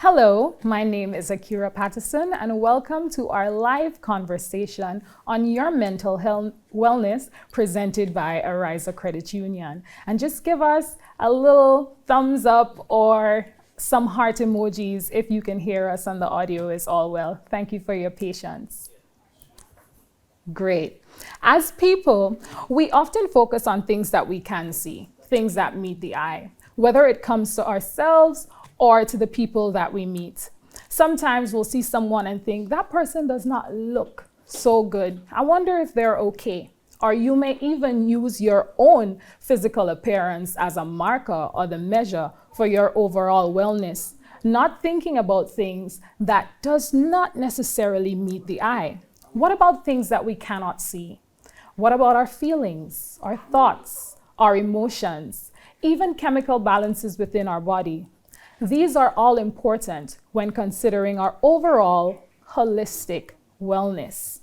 Hello, my name is Akira Patterson, and welcome to our live conversation on your mental health wellness presented by Ariza Credit Union. And just give us a little thumbs up or some heart emojis if you can hear us and the audio is all well. Thank you for your patience. Great. As people, we often focus on things that we can see, things that meet the eye, whether it comes to ourselves or to the people that we meet. Sometimes we'll see someone and think, that person does not look so good. I wonder if they're okay. Or you may even use your own physical appearance as a marker or the measure for your overall wellness, not thinking about things that does not necessarily meet the eye. What about things that we cannot see? What about our feelings, our thoughts, our emotions, even chemical balances within our body? These are all important when considering our overall holistic wellness.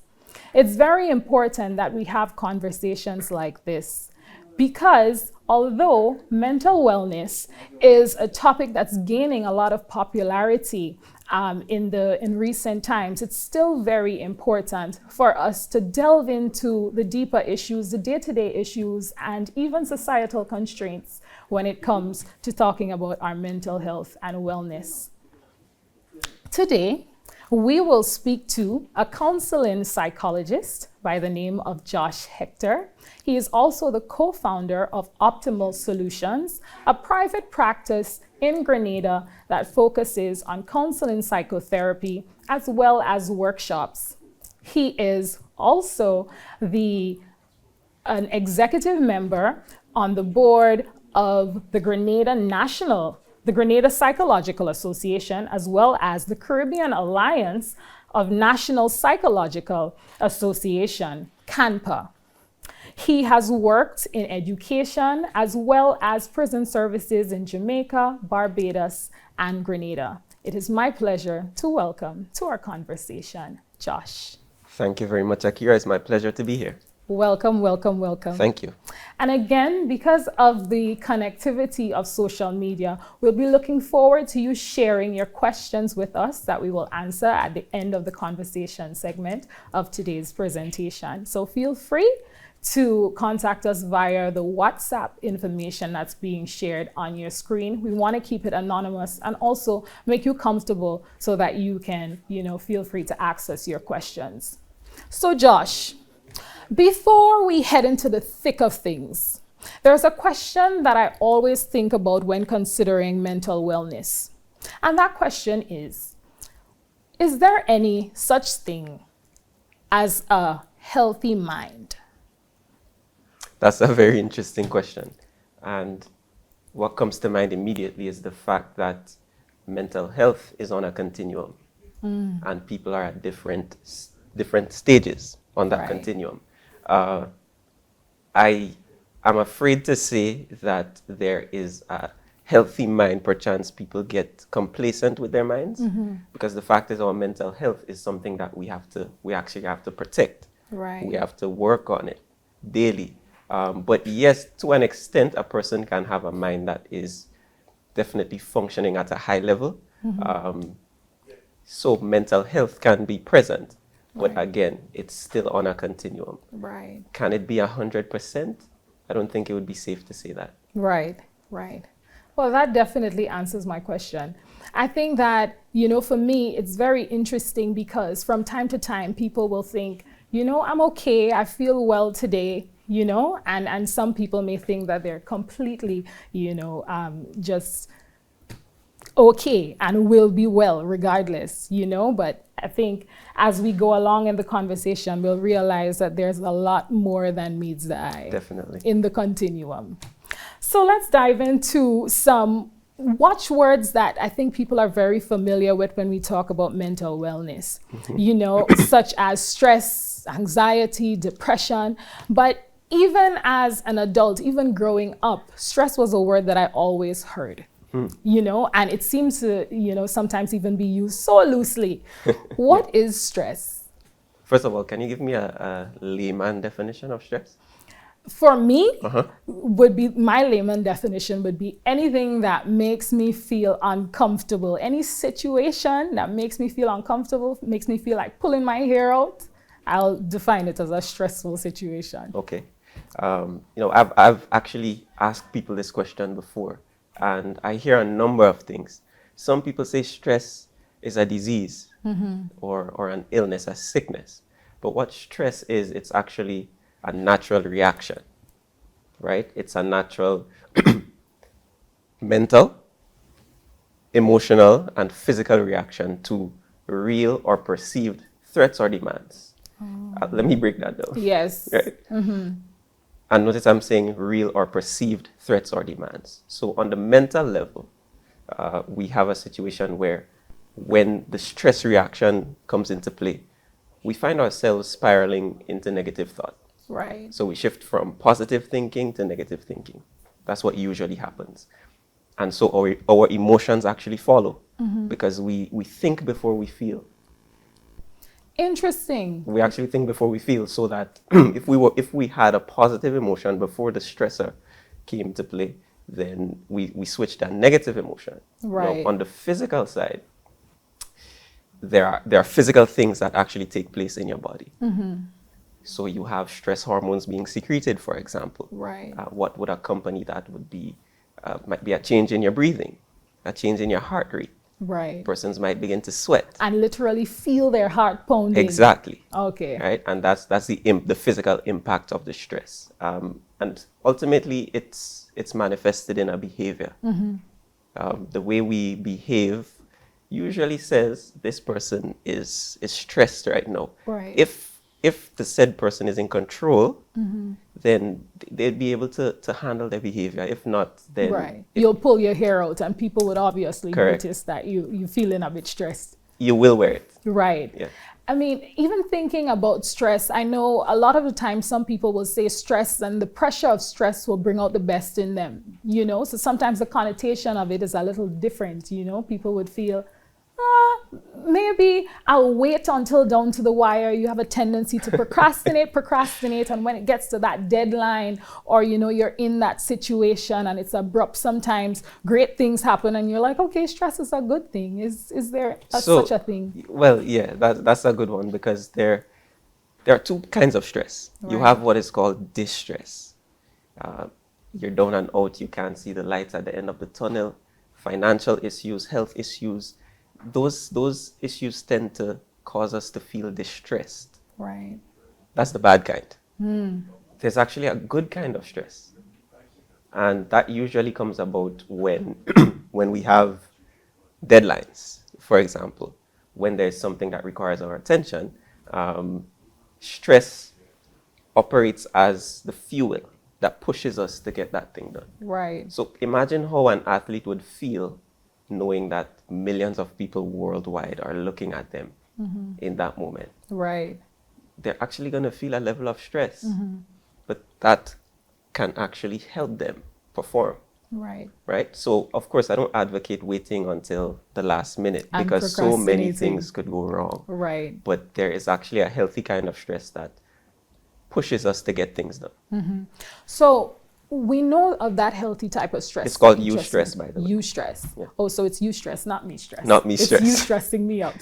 It's very important that we have conversations like this because although mental wellness is a topic that's gaining a lot of popularity in recent times, it's still very important for us to delve into the deeper issues, the day-to-day issues, and even societal constraints when it comes to talking about our mental health and wellness. Today, we will speak to a counseling psychologist by the name of Josh Hector. He is also the co-founder of Optimal Solutions, a private practice in Grenada that focuses on counseling psychotherapy as well as workshops. He is also an executive member on the board of the Grenada Psychological Association, as well as the Caribbean Alliance of National Psychological Association, CANPA. He has worked in education as well as prison services in Jamaica, Barbados, and Grenada. It is my pleasure to welcome to our conversation, Josh. Thank you very much, Akira. It's my pleasure to be here. Welcome, welcome, welcome. Thank you. And again, because of the connectivity of social media, we'll be looking forward to you sharing your questions with us that we will answer at the end of the conversation segment of today's presentation. So feel free to contact us via the WhatsApp information that's being shared on your screen. We want to keep it anonymous and also make you comfortable so that you can, feel free to access your questions. So Josh, before we head into the thick of things, there's a question that I always think about when considering mental wellness. And that question is there any such thing as a healthy mind? That's a very interesting question. And what comes to mind immediately is the fact that mental health is on a continuum and people are at different stages on that continuum. I am afraid to say that there is a healthy mind. Perchance people get complacent with their minds because the fact is our mental health is something that we actually have to protect. Right. We have to work on it daily. But yes, to an extent, a person can have a mind that is definitely functioning at a high level. So mental health can be present. But again, it's still on a continuum. Right. Can it be 100%? I don't think it would be safe to say that. Right. Well, that definitely answers my question. I think that, for me, it's very interesting because from time to time, people will think, I'm okay, I feel well today, and some people may think that they're completely, just okay and will be well regardless, but I think as we go along in the conversation, we'll realize that there's a lot more than meets the eye. Definitely. In the continuum. So let's dive into some watchwords that I think people are very familiar with when we talk about mental wellness, such as stress, anxiety, depression. But even as an adult, even growing up, stress was a word that I always heard. And it seems to, sometimes even be used so loosely. What is stress? First of all, can you give me a layman definition of stress? For me, would be my layman definition would be anything that makes me feel uncomfortable. Any situation that makes me feel uncomfortable, makes me feel like pulling my hair out, I'll define it as a stressful situation. Okay. I've actually asked people this question before, and I hear a number of things. Some people say stress is a disease or an illness, a sickness. But what stress is, it's actually a natural reaction, right? It's a natural mental, emotional, and physical reaction to real or perceived threats or demands. Let me break that down. Yes. Right? And notice I'm saying real or perceived threats or demands. So on the mental level, we have a situation where when the stress reaction comes into play, we find ourselves spiraling into negative thought. Right. So we shift from positive thinking to negative thinking. That's what usually happens. And so our emotions actually follow because we think before we feel. Interesting. We actually think before we feel, so that if we had a positive emotion before the stressor came to play, then we switch that negative emotion. Right. Now, on the physical side, there are physical things that actually take place in your body. So you have stress hormones being secreted, for example. Right. What would accompany that would be might be a change in your breathing, a change in your heart rate. Right. Persons might begin to sweat. And literally feel their heart pounding. Exactly. Okay. Right, and that's the physical impact of the stress, and ultimately it's manifested in a behavior. The way we behave usually says this person is stressed right now. Right. If the said person is in control, then they'd be able to handle their behavior. If not, then Right. You'll pull your hair out and people would obviously Correct. notice that you're feeling a bit stressed. you will wear it. Right. Yeah. I mean, even thinking about stress, I know a lot of the time some people will say stress and the pressure of stress will bring out the best in them, you know? So sometimes the connotation of it is a little different, you know? People would feel, maybe I'll wait until down to the wire. You have a tendency to procrastinate. And when it gets to that deadline or, you know, you're in that situation and it's abrupt, sometimes great things happen and you're like, okay, stress is a good thing. Is there such a thing? Well, yeah, that's a good one, because there are two kinds of stress. You Right. have what is called distress. You're down and out. You can't see the lights at the end of the tunnel. Financial issues, health issues. Those issues tend to cause us to feel distressed. Right. That's the bad kind. There's actually a good kind of stress. And that usually comes about when when we have deadlines, for example. When there's something that requires our attention, stress operates as the fuel that pushes us to get that thing done. Right. So imagine how an athlete would feel knowing that millions of people worldwide are looking at them in that moment. Right. They're actually going to feel a level of stress, but that can actually help them perform. Right. Right? So, of course, I don't advocate waiting until the last minute, And because so many procrastinating. things could go wrong. Right. But there is actually a healthy kind of stress that pushes us to get things done. So we know of that healthy type of stress. It's called Interesting. eustress, by the way. Eustress. Yeah. Oh, so it's eustress, not me stress. Not me it's stress. you stressing me out.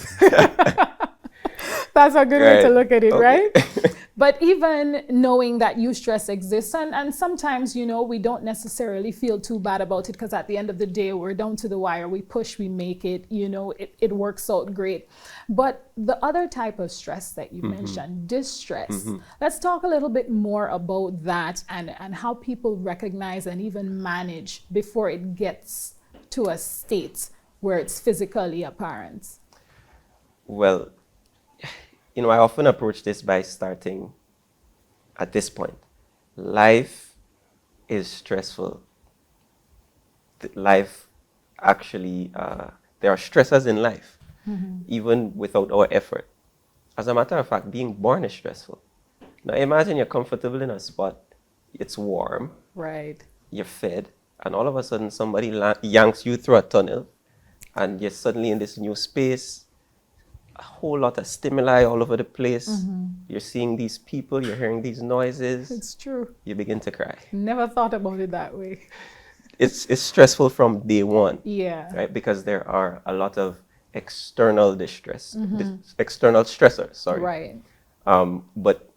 That's a good way to Right. look at it, Okay. right? But even knowing that eustress exists, and sometimes, you know, we don't necessarily feel too bad about it because at the end of the day, we're down to the wire. We push, we make it, you know, it works out great. But the other type of stress that you mentioned, distress, let's talk a little bit more about that and how people recognize and even manage before it gets to a state where it's physically apparent. Well, you know, I often approach this by starting at this point. Life is stressful. Life actually, there are stressors in life, even without our effort. As a matter of fact, being born is stressful. Now imagine you're comfortable in a spot, it's warm, Right. you're fed, and all of a sudden somebody yanks you through a tunnel, and you're suddenly in this new space. a whole lot of stimuli all over the place. You're seeing these people, you're hearing these noises, It's true. you begin to cry. Never thought about it that way. It's stressful from day one, Yeah. right? Because there are a lot of external external stressors, sorry. Right. But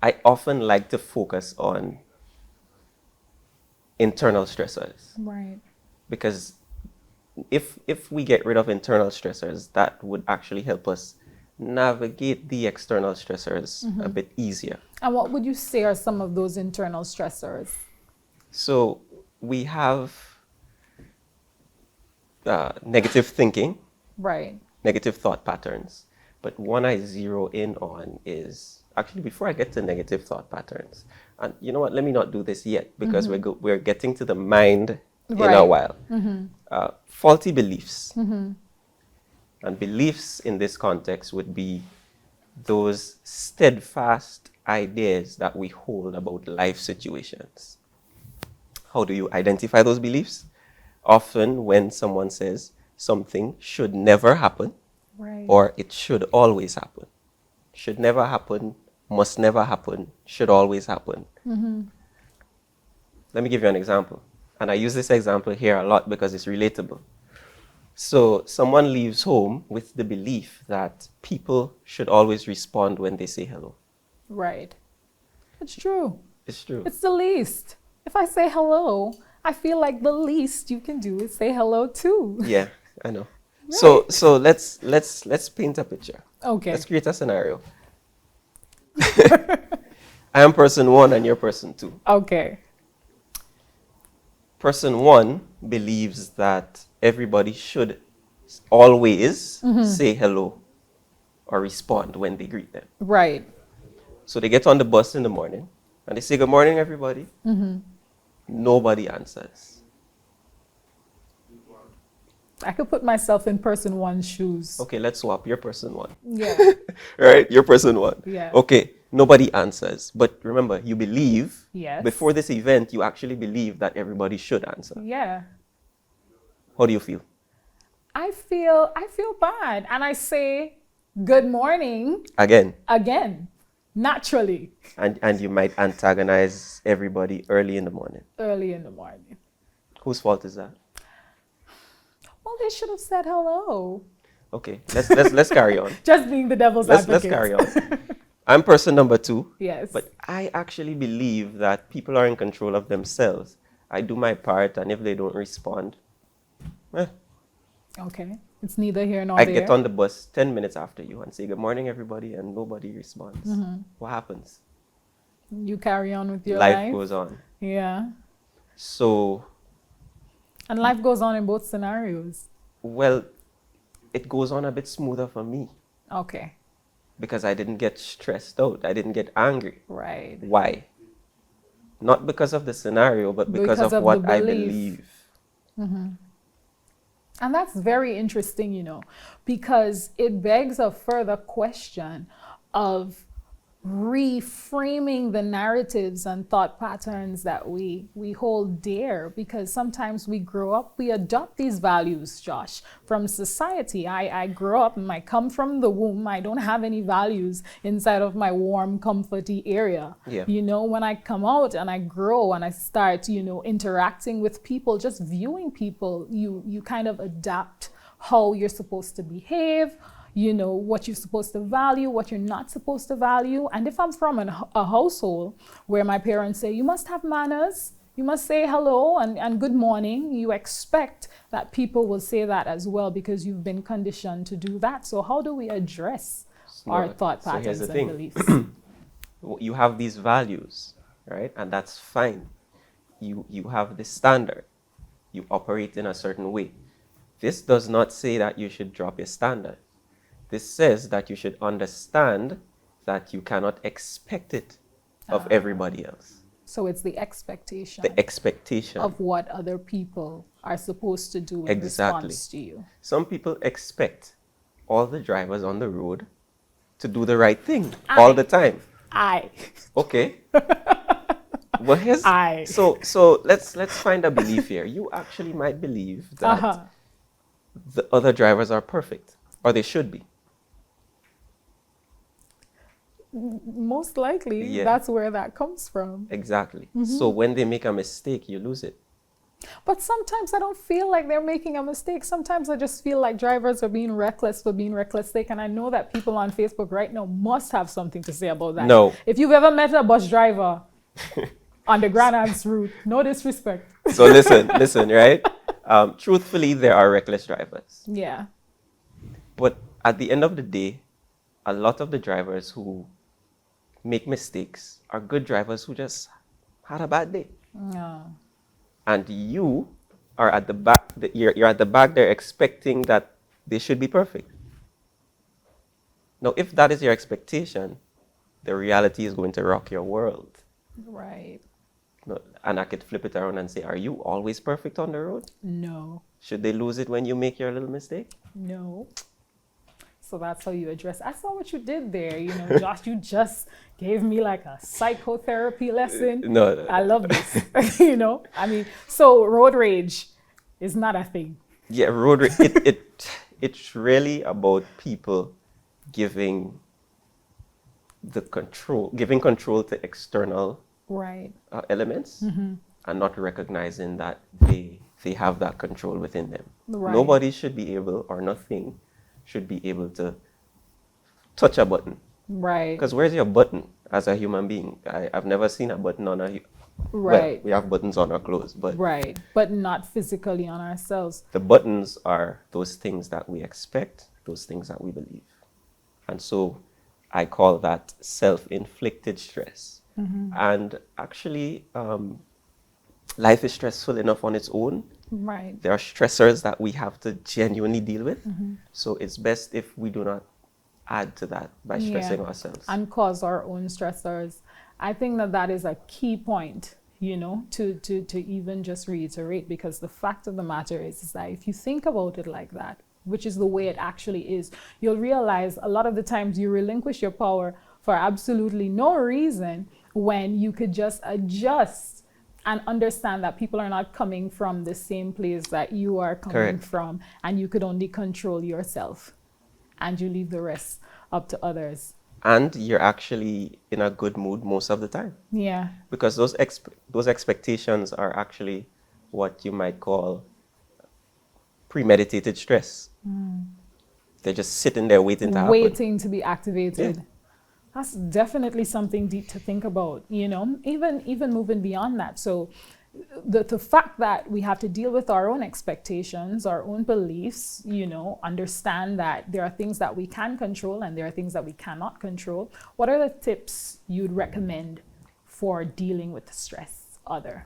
I often like to focus on internal stressors, Right. because if we get rid of internal stressors, that would actually help us navigate the external stressors a bit easier. And what would you say are some of those internal stressors? So we have negative thinking, Right. negative thought patterns. But one I zero in on is actually, before I get to negative thought patterns, and you know what, let me not do this yet, because we're getting to the mind in a Right. while. Faulty beliefs. And beliefs in this context would be those steadfast ideas that we hold about life situations. How do you identify those beliefs? Often when someone says something should never happen, Right. or it should always happen. Should never happen, must never happen, should always happen. Let me give you an example. And I use this example here a lot because it's relatable. So someone leaves home with the belief that people should always respond when they say hello. Right. It's true. It's true. It's the least. If I say hello, I feel like the least you can do is say hello too. Yeah, I know. So let's paint a picture. Okay. Let's create a scenario. I am person one and you're person two. Okay. Person one believes that everybody should always say hello or respond when they greet them. Right. So they get on the bus in the morning and they say, "Good morning, everybody." Nobody answers. I could put myself in person one's shoes. Okay, let's swap. You're person one. Yeah. Right? You're person one. Yeah. Okay, nobody answers. But remember, you believe, Yes. before this event, you actually believe that everybody should answer. Yeah. How do you feel? I feel bad. And I say good morning Again, again. Naturally. and you might antagonize everybody early in the morning. Early in the morning. Whose fault is that? Well, they should have said hello. Okay, let's carry on. Just being the devil's Let's advocate. carry on. I'm person number two. Yes. But I actually believe that people are in control of themselves. I do my part, and if they don't respond, Okay. It's neither here nor I there. get on the bus 10 minutes after you and say, "Good morning, everybody," and nobody responds. What happens? You carry on with your Life life. goes on. Yeah. So, And life goes on in both scenarios. well, it goes on a bit smoother for me Okay. because I didn't get stressed out. I didn't get angry. Right. Why? Not because of the scenario, but because Because of of what the I belief. believe. And that's very interesting, because it begs a further question of reframing the narratives and thought patterns that we hold dear, because sometimes we grow up, we adopt these values, Josh, from society. I grew up and I come from the womb. I don't have any values inside of my warm, comforty area. Yeah. When I come out and I grow and I start, interacting with people, just viewing people, you kind of adapt how you're supposed to behave, what you're supposed to value, what you're not supposed to value. And if I'm from a household where my parents say, you must have manners, you must say hello and good morning, you expect that people will say that as well because you've been conditioned to do that. So how do we address our thought So here's patterns the and thing. beliefs? You have these values, right? And that's fine. You have this standard. You operate in a certain way. This does not say that you should drop your standard. This says that you should understand that you cannot expect it of everybody else. So it's the expectation The expectation. of what other people are supposed to do in Exactly. response to you. Some people expect all the drivers on the road to do the right thing all the time. Okay. Well, here's so let's find a belief here. You actually might believe that the other drivers are perfect. or they should be. Most likely, Yeah. that's where that comes from. Exactly. So when they make a mistake, you lose it. But sometimes I don't feel like they're making a mistake. Sometimes I just feel like drivers are being reckless for being reckless sake. And I know that people on Facebook right now must have something to say about that. No. If you've ever met a bus driver on the Grand Anse route, no disrespect. So listen, right? Truthfully, there are reckless drivers. Yeah. But at the end of the day, a lot of the drivers who make mistakes are good drivers who just had a bad day. Yeah. And you are at the back, you're at the back there expecting that they should be perfect. Now, if that is your expectation, the reality is going to rock your world. Right. No, and I could flip it around and say, are you always perfect on the road? No. Should they lose it when you make your little mistake? No. So that's how you address. I saw what you did there. You know, Josh, you just gave me like a psychotherapy lesson. No. I love this. You know, I mean, so road rage is not a thing. Yeah, it's really about people giving control to external Right. elements and not recognizing that they have that control within them. Right. Nobody should be able, or nothing should be able to touch a button. Right. Because where's your button as a human being? I've never seen a button on Right. Well, we have buttons on our clothes, but Right. But not physically on ourselves. the buttons are those things that we expect, those things that we believe. And so I call that self-inflicted stress. And actually, life is stressful enough on its own. Right. There are stressors that we have to genuinely deal with. So it's best if we do not add to that by stressing ourselves. And cause our own stressors. I think that that is a key point, you know, to even just reiterate, because the fact of the matter is that if you think about it like that, which is the way it actually is, you'll realize a lot of the times you relinquish your power for absolutely no reason when you could just adjust and understand that people are not coming from the same place that you are coming from, and you could only control yourself and you leave the rest up to others. And you're actually in a good mood most of the time. Yeah. Because those expectations are actually what you might call premeditated stress. They're just sitting there waiting to happen. Waiting to be activated. That's definitely something deep to think about, you know, even moving beyond that. So the fact that we have to deal with our own expectations, our own beliefs, you know, understand that there are things that we can control and there are things that we cannot control. What are the tips you'd recommend for dealing with stress other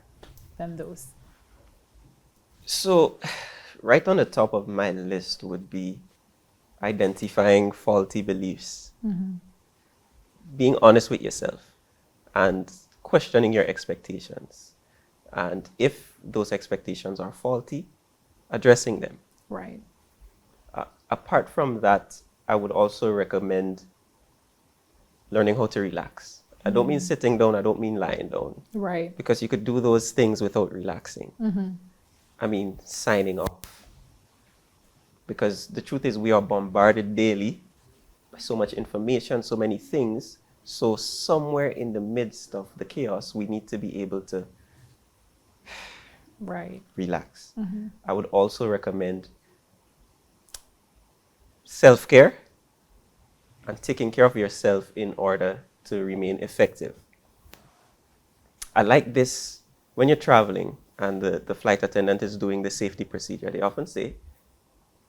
than those? So right on the top of my list would be identifying faulty beliefs. Being honest with yourself and questioning your expectations. And if those expectations are faulty, addressing them. Right. Apart from that, I would also recommend learning how to relax. I don't mean sitting down, I don't mean lying down. Right. Because you could do those things without relaxing. I mean, signing off. Because the truth is, we are bombarded daily by so much information, so many things. So somewhere in the midst of the chaos, we need to be able to relax. I would also recommend self-care and taking care of yourself in order to remain effective. I like this when you're traveling and the flight attendant is doing the safety procedure. They often say,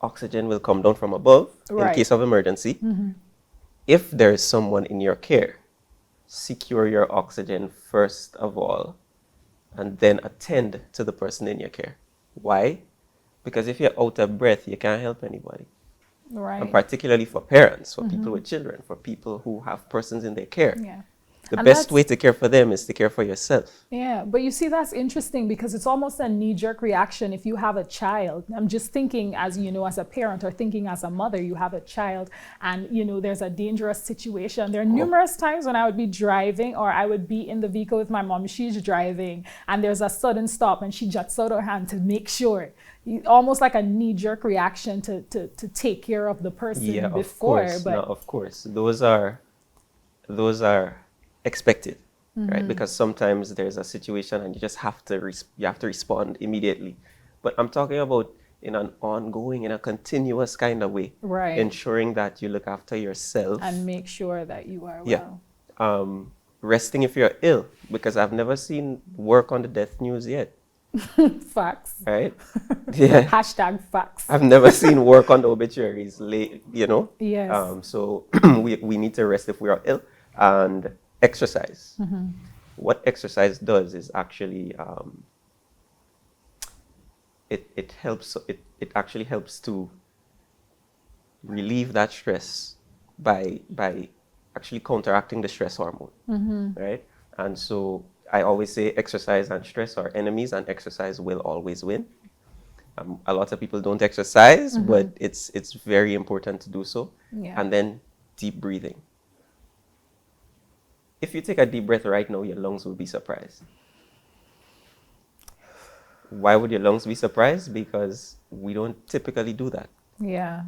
oxygen will come down from above in case of emergency. If there is someone in your care, secure your oxygen first of all, and then attend to the person in your care. Why? Because if you're out of breath, you can't help anybody. Right. And particularly for parents, for people with children, for people who have persons in their care. Yeah. The And best that's- way to care for them is to care for yourself. Yeah, but you see, that's interesting because it's almost a knee-jerk reaction if you have a child. I'm just thinking, as you know, as a parent or thinking as a mother, you have a child and, you know, there's a dangerous situation. There are numerous times when I would be driving or I would be in the vehicle with my mom, she's driving, and there's a sudden stop and she juts out her hand to make sure. Almost like a knee-jerk reaction to take care of the person Yeah, before. of course. But No, of course. Those are expected, right? Because sometimes there's a situation and you just have to you have to respond immediately. But I'm talking about in an ongoing, in a continuous kind of way, Right. ensuring that you look after yourself. and make sure that you are Yeah. well. Resting if you're ill, because I've never seen work on the death news yet, Facts. right? Yeah. Hashtag facts. I've never seen work on the obituaries late, you know? Yes. So we need to rest if we are ill and exercise. What exercise does is actually, it helps, it actually helps to relieve that stress by actually counteracting the stress hormone, right? And so I always say exercise and stress are enemies and exercise will always win. A lot of people don't exercise, but it's very important to do so. Yeah. And then deep breathing. If you take a deep breath right now, your lungs will be surprised. Why would your lungs be surprised? Because we don't typically do that, Yeah.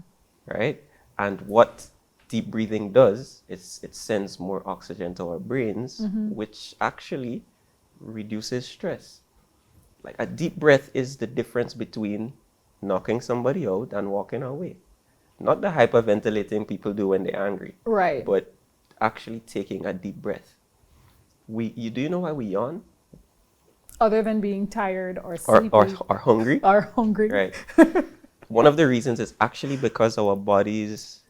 right? And what deep breathing does is it sends more oxygen to our brains, which actually reduces stress. Like a deep breath is the difference between knocking somebody out and walking away. Not the hyperventilating people do when they're angry, Right. but actually taking a deep breath. Do you know why we yawn Other than being tired or or, sleepy or hungry? or hungry. Right. One of the reasons is actually because our bodies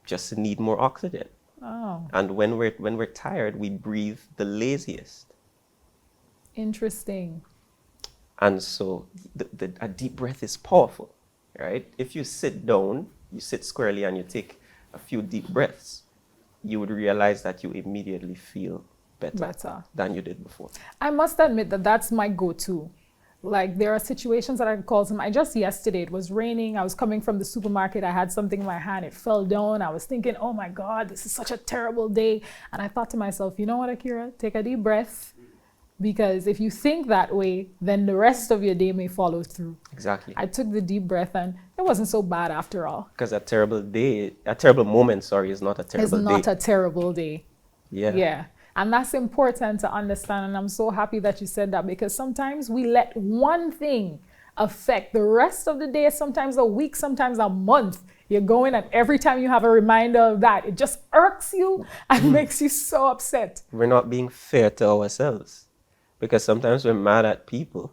just need more oxygen. Oh, And when we're tired, we breathe the laziest. interesting. And so a deep breath is powerful, right? If you sit down, you sit squarely and you take a few deep breaths, you would realize that you immediately feel better than you did before. I must admit that that's my go-to. Like there are situations that I can call some. Just yesterday, it was raining. I was coming from the supermarket. I had something in my hand. It fell down. I was thinking, oh my God, this is such a terrible day. And I thought to myself, you know what, Akira? Take a deep breath. Because if you think that way, then the rest of your day may follow through. Exactly. I took the deep breath and it wasn't so bad after all. Because a terrible moment, is not a terrible It's not day. a terrible day. Yeah. Yeah. And that's important to understand. And I'm so happy that you said that because sometimes we let one thing affect the rest of the day, sometimes a week, sometimes a month. You're going and every time you have a reminder of that, it just irks you and makes you so upset. We're not being fair to ourselves because sometimes we're mad at people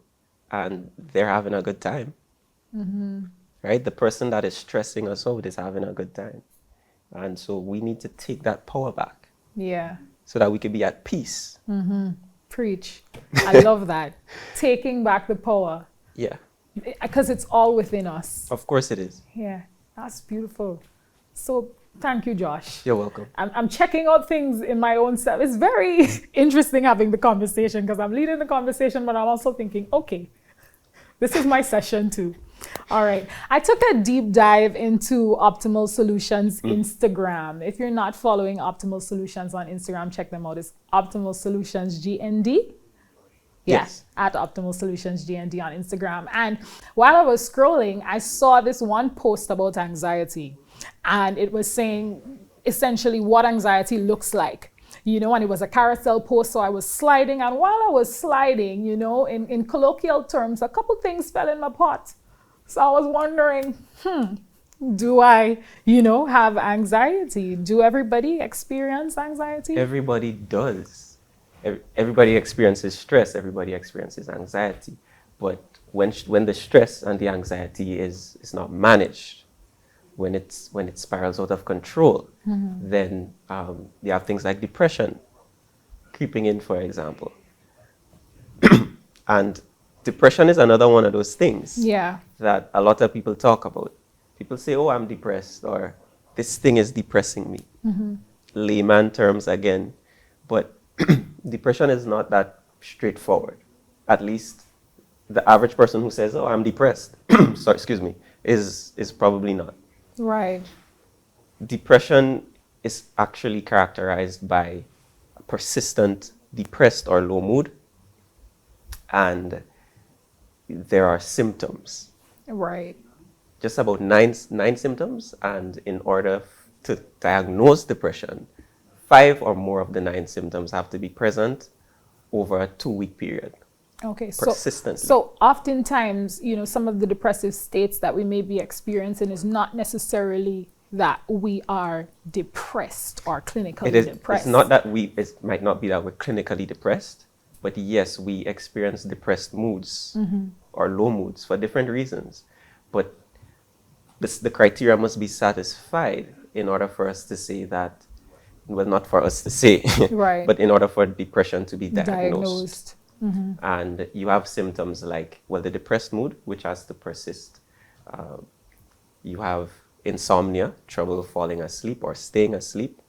and they're having a good time. Right? The person that is stressing us out is having a good time. And so we need to take that power back Yeah. so that we can be at peace. Preach. I love that. Taking back the power Yeah, because it's all within us. of course it is. Yeah. That's beautiful. So thank you, Josh. You're welcome. I'm checking out things in my own self. It's very interesting having the conversation because I'm leading the conversation, but I'm also thinking, okay, this is my session too. All right. I took a deep dive into Optimal Solutions Instagram. If you're not following Optimal Solutions on Instagram, check them out. It's Optimal Solutions GND. Yes. At Optimal Solutions GND on Instagram. And while I was scrolling, I saw this one post about anxiety. And it was saying essentially what anxiety looks like. You know, and it was a carousel post, so I was sliding. And while I was sliding, you know, in colloquial terms, a couple things fell in my pot. So I was wondering, do I, you know, have anxiety? Do everybody experience anxiety? Everybody does. Everybody experiences stress. Everybody experiences anxiety. But when the stress and the anxiety is not managed, when it spirals out of control, then you have things like depression creeping in, for example. And depression is another one of those things Yeah. that a lot of people talk about. People say, oh, I'm depressed, or this thing is depressing me. Layman terms again. But depression is not that straightforward. At least the average person who says, "Oh, I'm depressed," sorry, excuse me, is probably not. Right. Depression is actually characterized by a persistent depressed or low mood, and there are symptoms. Right. Just about nine symptoms, and in order to diagnose depression, 5 or more of the 9 symptoms have to be present over a 2-week period. Okay, Persistently. so oftentimes, some of the depressive states that we may be experiencing is not necessarily that we are depressed or clinically depressed. It's not that it might not be that we're clinically depressed, but yes, we experience depressed moods or low moods for different reasons. But the criteria must be satisfied in order for us to say that, well, not for us to say, Right. but in order for depression to be diagnosed. Diagnosed. And you have symptoms like, well, the depressed mood, which has to persist. You have insomnia, trouble falling asleep or staying asleep,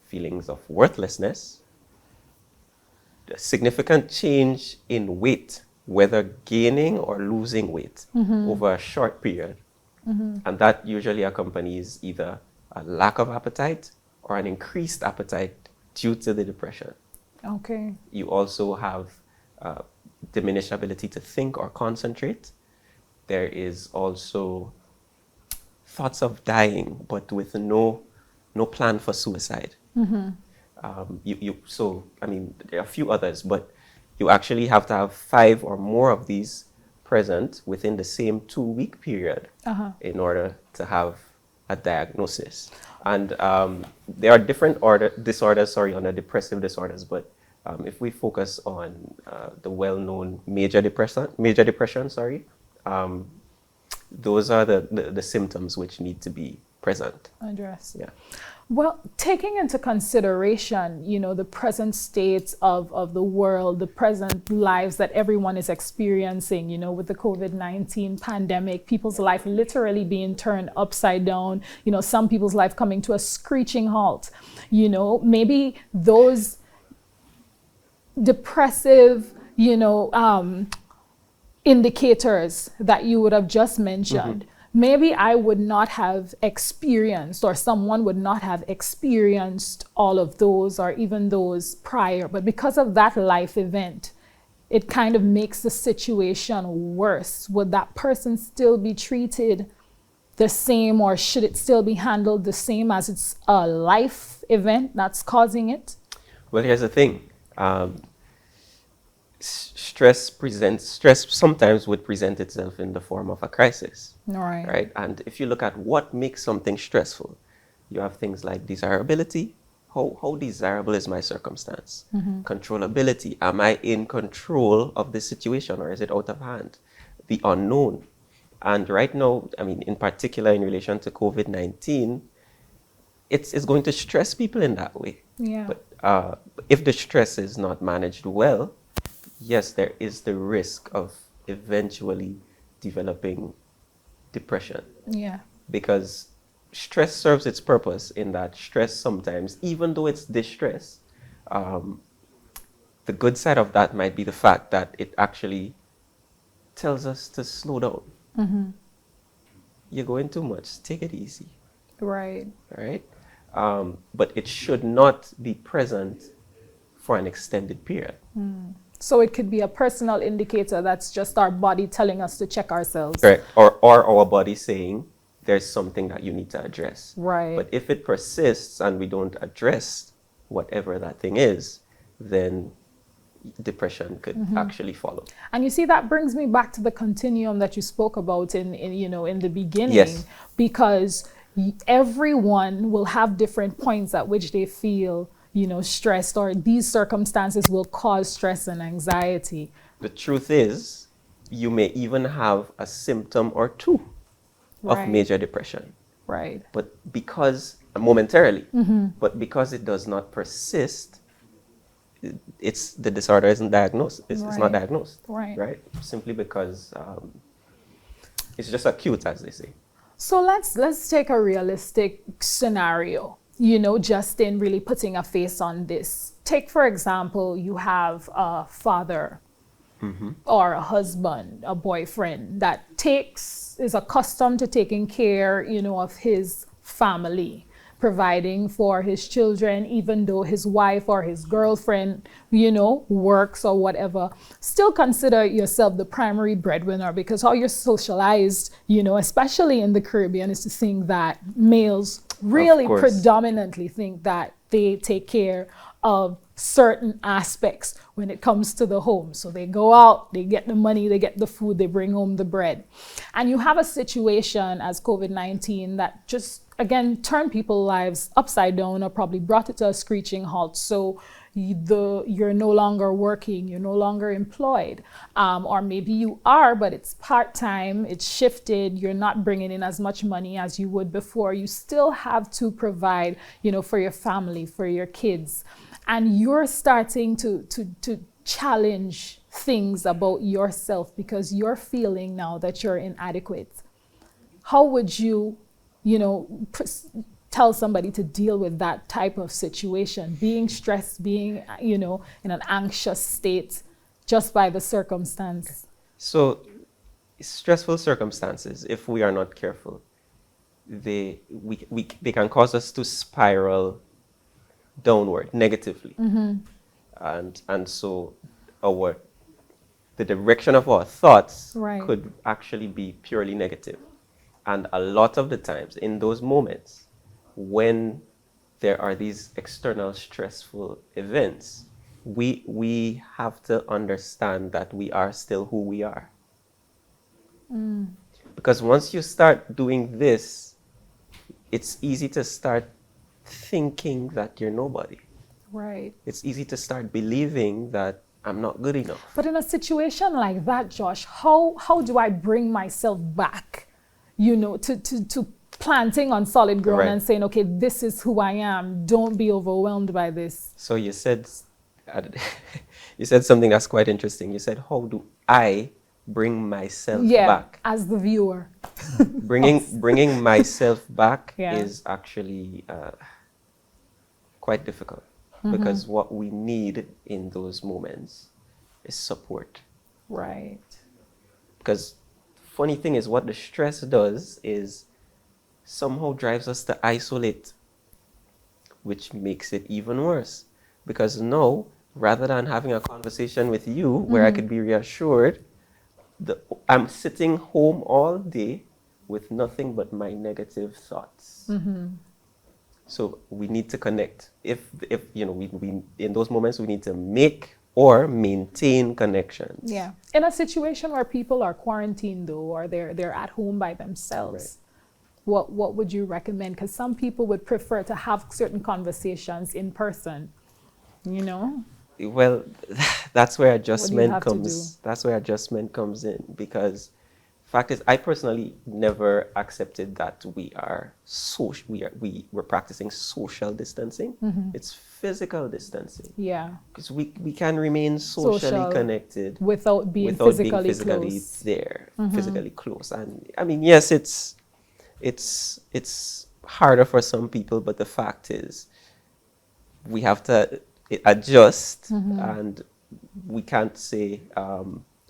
feelings of worthlessness, a significant change in weight, whether gaining or losing weight over a short period. And that usually accompanies either a lack of appetite or an increased appetite due to the depression. Okay. You also have diminished ability to think or concentrate. There is also thoughts of dying, but with no plan for suicide. So, I mean, there are a few others, but you actually have to have 5 or more of these present within the same 2-week period in order to have a diagnosis. And there are different disorders, under depressive disorders, but if we focus on the well-known major depression, those are the symptoms which need to be present. Addressed. Yeah. Well, taking into consideration, the present state of the world, the present lives that everyone is experiencing, with the COVID-19 pandemic, people's life literally being turned upside down, some people's life coming to a screeching halt, maybe those depressive, indicators that you would have just mentioned, maybe I would not have experienced, or someone would not have experienced all of those or even those prior. But because of that life event, it kind of makes the situation worse. Would that person still be treated the same, or should it still be handled the same as it's a life event that's causing it? Well, here's the thing. Stress sometimes would present itself in the form of a crisis. Right? And if you look at what makes something stressful, you have things like desirability. How desirable is my circumstance? Controllability. Am I in control of the situation, or is it out of hand? The unknown. And right now, I mean, in particular in relation to COVID-19, it's going to stress people in that way. Yeah. But if the stress is not managed well, yes, there is the risk of eventually developing depression. Yeah. Because stress serves its purpose in that stress sometimes, even though it's distress, the good side of that might be the fact that it actually tells us to slow down. You're going too much. Take it easy. Right. Right? But it should not be present for an extended period. So it could be a personal indicator that's just our body telling us to check ourselves. Correct. Or our body saying there's something that you need to address. Right. But if it persists and we don't address whatever that thing is, then depression could actually follow. And you see, that brings me back to the continuum that you spoke about in the beginning. Yes. Because everyone will have different points at which they feel stressed, or these circumstances will cause stress and anxiety. The truth is, you may even have a symptom or two of major depression. Right. But because, momentarily, but because it does not persist, the disorder isn't diagnosed. It's not diagnosed. Right. Simply because it's just acute, as they say. So let's take a realistic scenario. just in really putting a face on this. Take, for example, you have a father or a husband, a boyfriend that is accustomed to taking care, of his family, providing for his children, even though his wife or his girlfriend, works or whatever. Still consider yourself the primary breadwinner, because how you're socialized, especially in the Caribbean, is to think that males really predominantly think that they take care of certain aspects when it comes to the home. So they go out, they get the money, they get the food, they bring home the bread. And you have a situation as COVID-19 that just, again, turned people's lives upside down, or probably brought it to a screeching halt. So you're no longer working, you're no longer employed, or maybe you are, but it's part-time, it's shifted, you're not bringing in as much money as you would before. You still have to provide, for your family, for your kids, and you're starting to challenge things about yourself because you're feeling now that you're inadequate. How would you, tell somebody to deal with that type of situation, being stressed, being, in an anxious state just by the circumstance? So stressful circumstances, if we are not careful, they can cause us to spiral downward negatively. And so the direction of our thoughts could actually be purely negative. And a lot of the times in those moments, when there are these external stressful events, we have to understand that we are still who we are. Because once you start doing this, it's easy to start thinking that you're nobody. Right. It's easy to start believing that I'm not good enough. But in a situation like that, Josh, how do I bring myself back, to planting on solid ground and saying, okay, this is who I am. Don't be overwhelmed by this. So you said something that's quite interesting. You said, how do I bring myself back? As the viewer. Bringing myself back is actually quite difficult, because what we need in those moments is support. Right. Because funny thing is, what the stress does is somehow drives us to isolate, which makes it even worse. Because now, rather than having a conversation with you where I could be reassured, I'm sitting home all day with nothing but my negative thoughts. So we need to connect. If we in those moments we need to make or maintain connections. Yeah. In a situation where people are quarantined though, or they're at home by themselves, what would you recommend? Because some people would prefer to have certain conversations in person, Well, that's where adjustment comes. That's where adjustment comes in, because fact is, I personally never accepted that we're practicing social distancing. It's physical distancing. Yeah. Because we can remain socially connected without being physically close. there, physically close. And I mean, yes, it's harder for some people, but the fact is, we have to adjust, and we can't say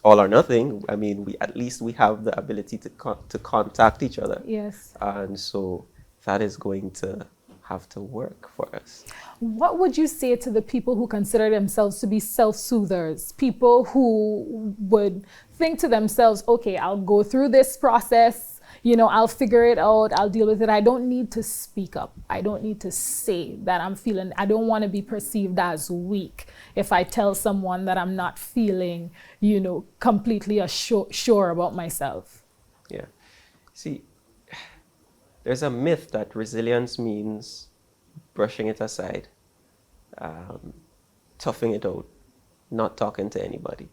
all or nothing. I mean, at least we have the ability to contact each other. Yes. And so that is going to have to work for us. What would you say to the people who consider themselves to be self-soothers? People who would think to themselves, okay, I'll go through this process, I'll figure it out, I'll deal with it. I don't need to speak up. I don't need to say that I'm feeling, I don't want to be perceived as weak if I tell someone that I'm not feeling, completely sure about myself. Yeah. See, there's a myth that resilience means brushing it aside, toughing it out, not talking to anybody.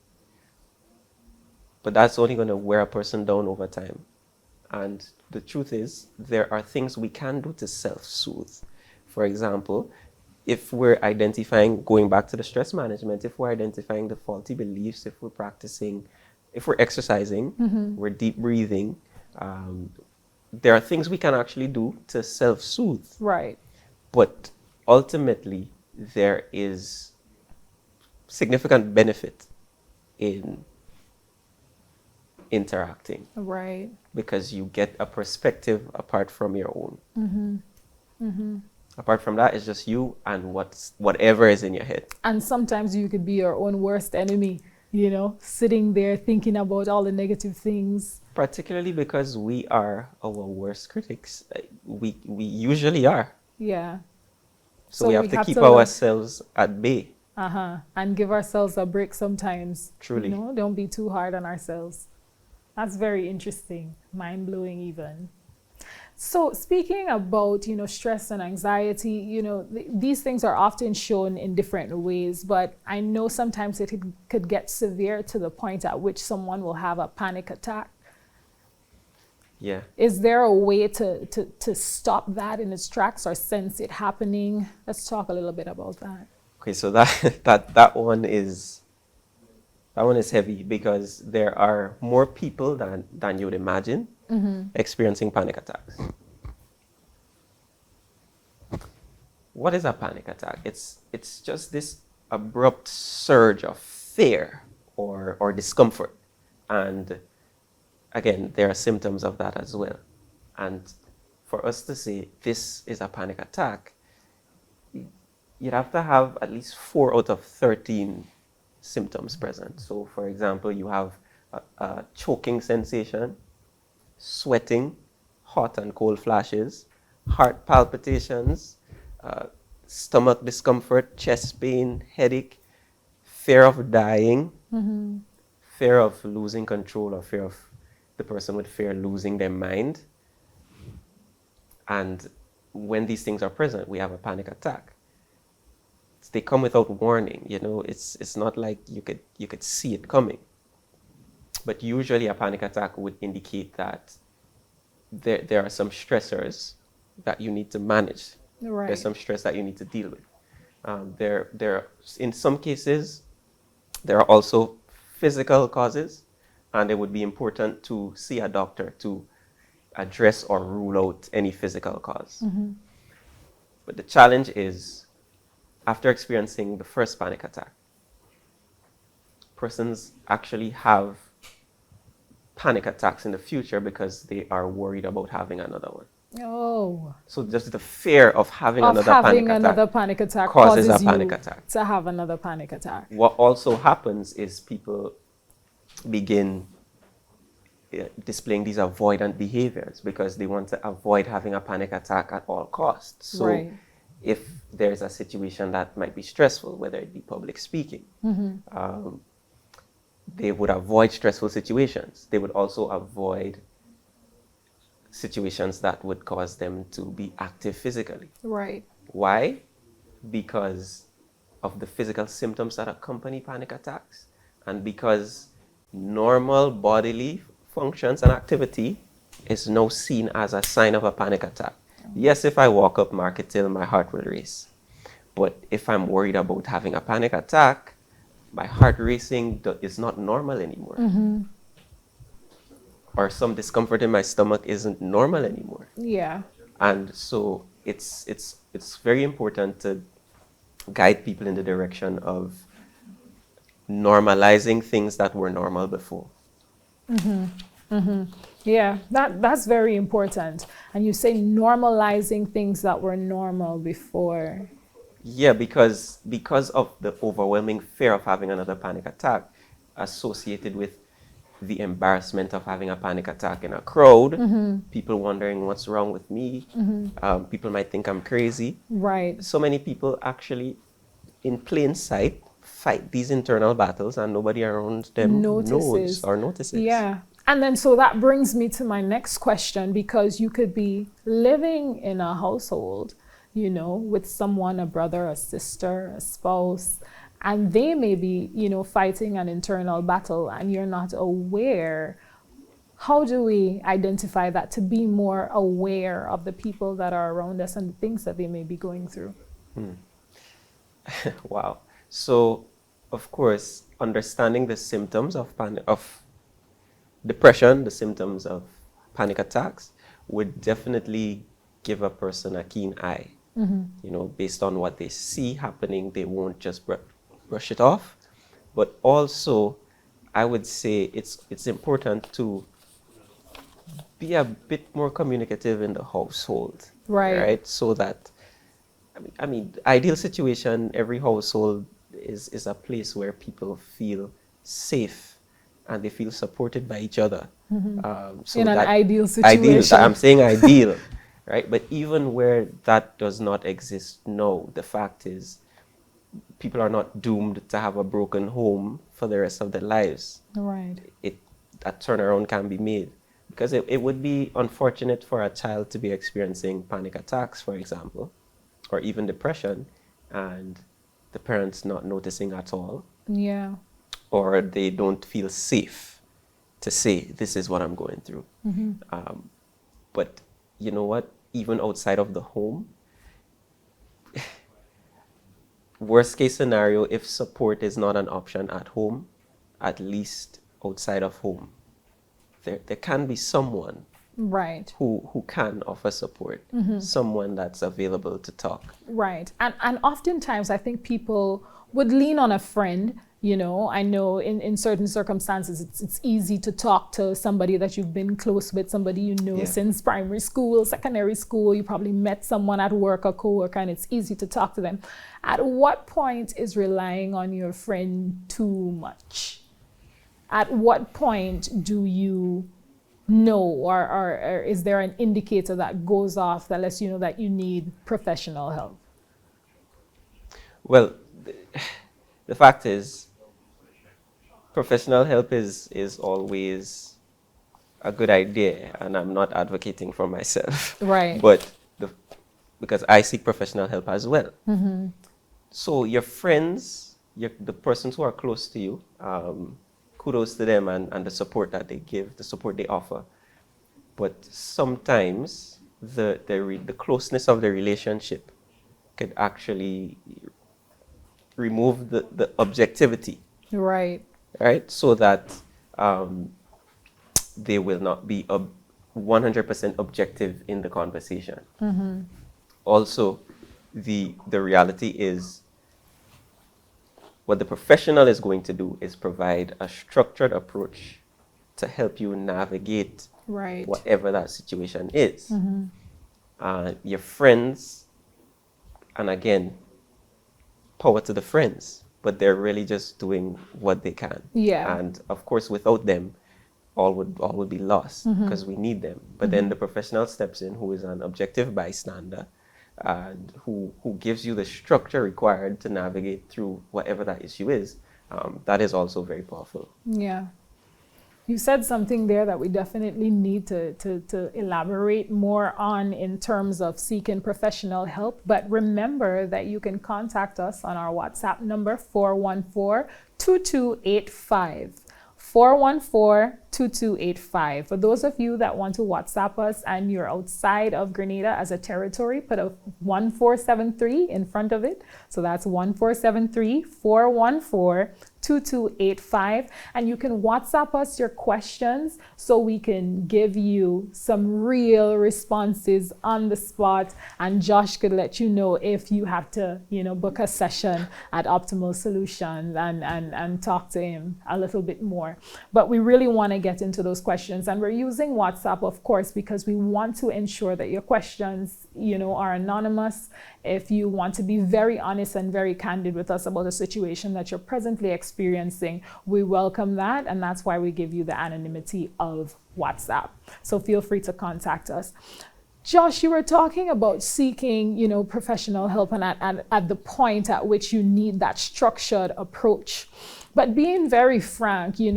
But that's only going to wear a person down over time. And the truth is, there are things we can do to self-soothe. For example, if we're identifying, going back to the stress management, if we're identifying the faulty beliefs, if we're exercising, we're deep breathing, there are things we can actually do to self-soothe. Right. But ultimately, there is significant benefit in interacting Right. because you get a perspective apart from your own. Apart from that, it's just you and whatever is in your head. And sometimes you could be your own worst enemy, sitting there thinking about all the negative things. Particularly because we are our worst critics. We usually are. Yeah. So we have we to keep to learn- ourselves at bay. and give ourselves a break sometimes. Truly. Don't be too hard on ourselves. That's very interesting, mind-blowing even. So speaking about, stress and anxiety, these things are often shown in different ways, but I know sometimes it could get severe to the point at which someone will have a panic attack. Yeah. Is there a way to stop that in its tracks or sense it happening? Let's talk a little bit about that. Okay, so that one is heavy because there are more people than you would imagine experiencing panic attacks. What is a panic attack? It's just this abrupt surge of fear or discomfort. And again, there are symptoms of that as well. And for us to say this is a panic attack, you'd have to have at least 4 out of 13 symptoms present. So, for example, you have a choking sensation, sweating, hot and cold flashes, heart palpitations, stomach discomfort, chest pain, headache, fear of dying, fear of losing control, or fear of the person would fear losing their mind. And when these things are present, we have a panic attack. They come without warning, it's not like you could see it coming. But usually a panic attack would indicate that there are some stressors that you need to manage. Right. There's some stress that you need to deal with. There in some cases, there are also physical causes, and it would be important to see a doctor to address or rule out any physical cause. But the challenge is, after experiencing the first panic attack, persons actually have panic attacks in the future because they are worried about having another one. Oh. So just the fear of having another panic attack causes a panic attack. To have another panic attack. What also happens is people begin displaying these avoidant behaviors because they want to avoid having a panic attack at all costs. So right. If there's a situation that might be stressful, whether it be public speaking, they would avoid stressful situations. They would also avoid situations that would cause them to be active physically. Right. Why? Because of the physical symptoms that accompany panic attacks, and because normal bodily functions and activity is now seen as a sign of a panic attack. Yes, if I walk up Market Hill, my heart will race. But if I'm worried about having a panic attack, my heart racing is not normal anymore. Or some discomfort in my stomach isn't normal anymore. Yeah. And so it's very important to guide people in the direction of normalizing things that were normal before. Yeah, that's very important. And you say normalizing things that were normal before. Yeah, because of the overwhelming fear of having another panic attack associated with the embarrassment of having a panic attack in a crowd, people wondering what's wrong with me, people might think I'm crazy. Right. So many people actually, in plain sight, fight these internal battles and nobody around them knows or notices. Yeah. And then so that brings me to my next question, because you could be living in a household, with someone, a brother, a sister, a spouse, and they may be, fighting an internal battle and you're not aware. How do we identify that to be more aware of the people that are around us and the things that they may be going through? Wow. So, of course, understanding the symptoms of depression, the symptoms of panic attacks, would definitely give a person a keen eye You know, based on what they see happening, they won't just brush it off. But also, I would say it's important to be a bit more communicative in the household, Right. So that, I mean, ideal situation, every household is a place where people feel safe and they feel supported by each other. So In an that ideal ideal, situation. I'm saying ideal, right? But even where that does not exist, no, the fact is people are not doomed to have a broken home for the rest of their lives. Right. A turnaround can be made, because it would be unfortunate for a child to be experiencing panic attacks, for example, or even depression, and the parents not noticing at all, Yeah. or they don't feel safe to say, this is what I'm going through. But you know what? Even outside of the home, worst case scenario, if support is not an option at home, at least outside of home, there can be someone Right. who can offer support, someone that's available to talk. Right. And oftentimes I think people would lean on a friend. You know, I know in certain circumstances it's easy to talk to somebody that you've been close with, somebody you know Yeah. since primary school, secondary school. You probably met someone at work, a coworker, and it's easy to talk to them. At what point is relying on your friend too much? At what point do you know, or is there an indicator that goes off that lets you know that you need professional help? Well, the fact is, professional help is always a good idea, and I'm not advocating for myself. Right. But because I seek professional help as well. So your friends, the persons who are close to you, kudos to them and the support that they give, the support they offer. But sometimes the closeness of the relationship could actually remove the objectivity, Right. right? So that they will not be 100% objective in the conversation. Also, the reality is, what the professional is going to do is provide a structured approach to help you navigate Right. whatever that situation is. Your friends, and again, power to the friends, but they're really just doing what they can. Yeah. And of course, without them, all would be lost, because we need them. But then the professional steps in, who is an objective bystander, and who gives you the structure required to navigate through whatever that issue is. That is also very powerful. Yeah. You said something there that we definitely need to elaborate more on in terms of seeking professional help. But remember that you can contact us on our WhatsApp number, 414-2285. 414-2285. For those of you that want to WhatsApp us and you're outside of Grenada as a territory, put a 1473 in front of it. So that's 1473-414-2285. And you can WhatsApp us your questions so we can give you some real responses on the spot. And Josh could let you know if you have to, book a session at Optimal Solutions and talk to him a little bit more. But we really want to get into those questions. And we're using WhatsApp, of course, because we want to ensure that your questions, are anonymous. If you want to be very honest and very candid with us about a situation that you're presently experiencing, we welcome that. And that's why we give you the anonymity of WhatsApp. So feel free to contact us. Josh, you were talking about seeking, professional help and at the point at which you need that structured approach. But being very frank, in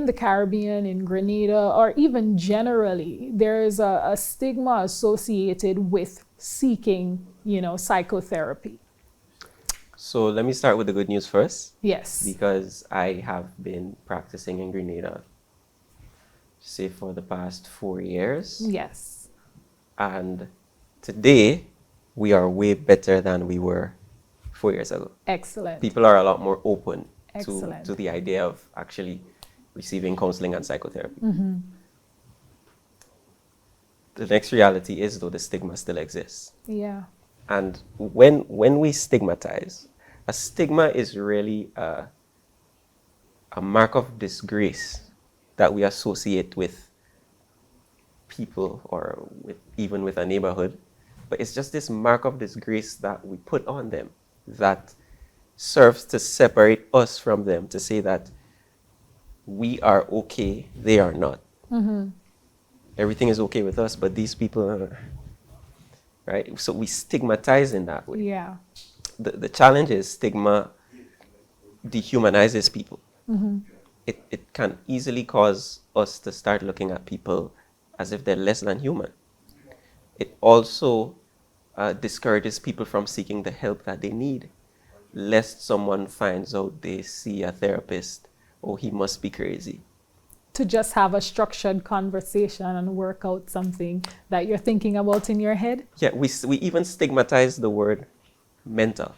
the Caribbean, in Grenada, or even generally, there is a stigma associated with seeking, psychotherapy. So let me start with the good news first. Yes. Because I have been practicing in Grenada, say, for the past 4 years. Yes. And today, we are way better than we were 4 years ago. Excellent. People are a lot more open Excellent. to the idea of actually receiving counseling and psychotherapy. The next reality is, though, the stigma still exists. Yeah. And when we stigmatize, a stigma is really a mark of disgrace that we associate with people or even with a neighborhood. But it's just this mark of disgrace that we put on them that serves to separate us from them, to say that we are okay, they are not. Everything is okay with us, but these people are, right? So we stigmatize in that way. Yeah. The challenge is stigma dehumanizes people. It can easily cause us to start looking at people as if they're less than human. It also discourages people from seeking the help that they need, lest someone finds out they see a therapist, oh, he must be crazy. To just have a structured conversation and work out something that you're thinking about in your head. Yeah, we even stigmatize the word mental,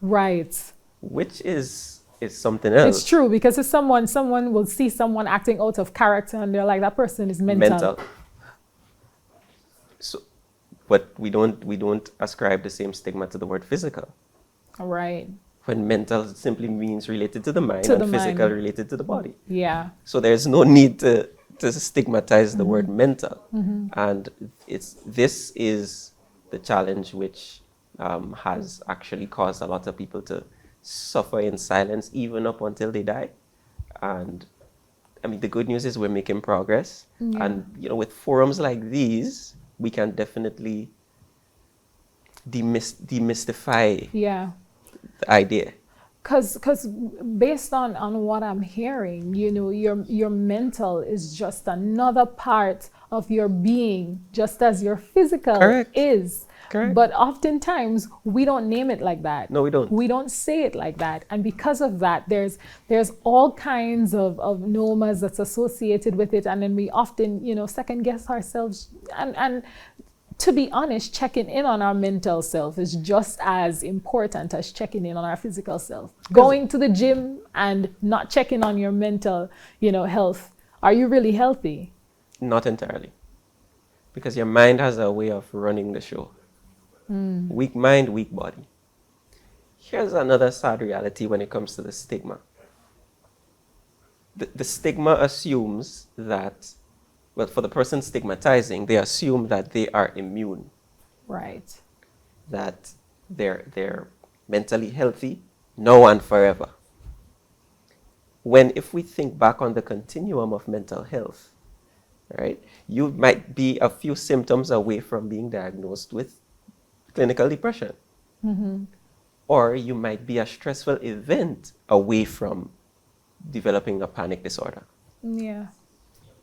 Right. which is something else. It's true, because if someone will see someone acting out of character and they're like, that person is mental. So, but we don't ascribe the same stigma to the word physical. Right. When mental simply means related to the mind, To and the physical mind. related to the body. Yeah. So there's no need to stigmatize the word mental. And this is the challenge which has actually caused a lot of people to suffer in silence even up until they die. And I mean, the good news is we're making progress. Yeah. And, you know, with forums like these, we can definitely demystify Yeah. the idea. Because based on what I'm hearing, you know, your mental is just another part of your being, just as your physical Correct. is. Correct. But oftentimes we don't name it like that. No, we don't. We don't say it like that. And because of that, there's all kinds of nomas that's associated with it. And then we often, you know, second guess ourselves. And to be honest, checking in on our mental self is just as important as checking in on our physical self. Going to the gym and not checking on your mental, you know, health. Are you really healthy? Not entirely. Because your mind has a way of running the show. Weak mind, weak body. Here's another sad reality when it comes to the stigma. The stigma assumes that, well, for the person stigmatizing, they assume that they are immune, Right. that they're mentally healthy now and forever. When if we think back on the continuum of mental health, right, you might be a few symptoms away from being diagnosed with clinical depression. Or you might be a stressful event away from developing a panic disorder. Yeah.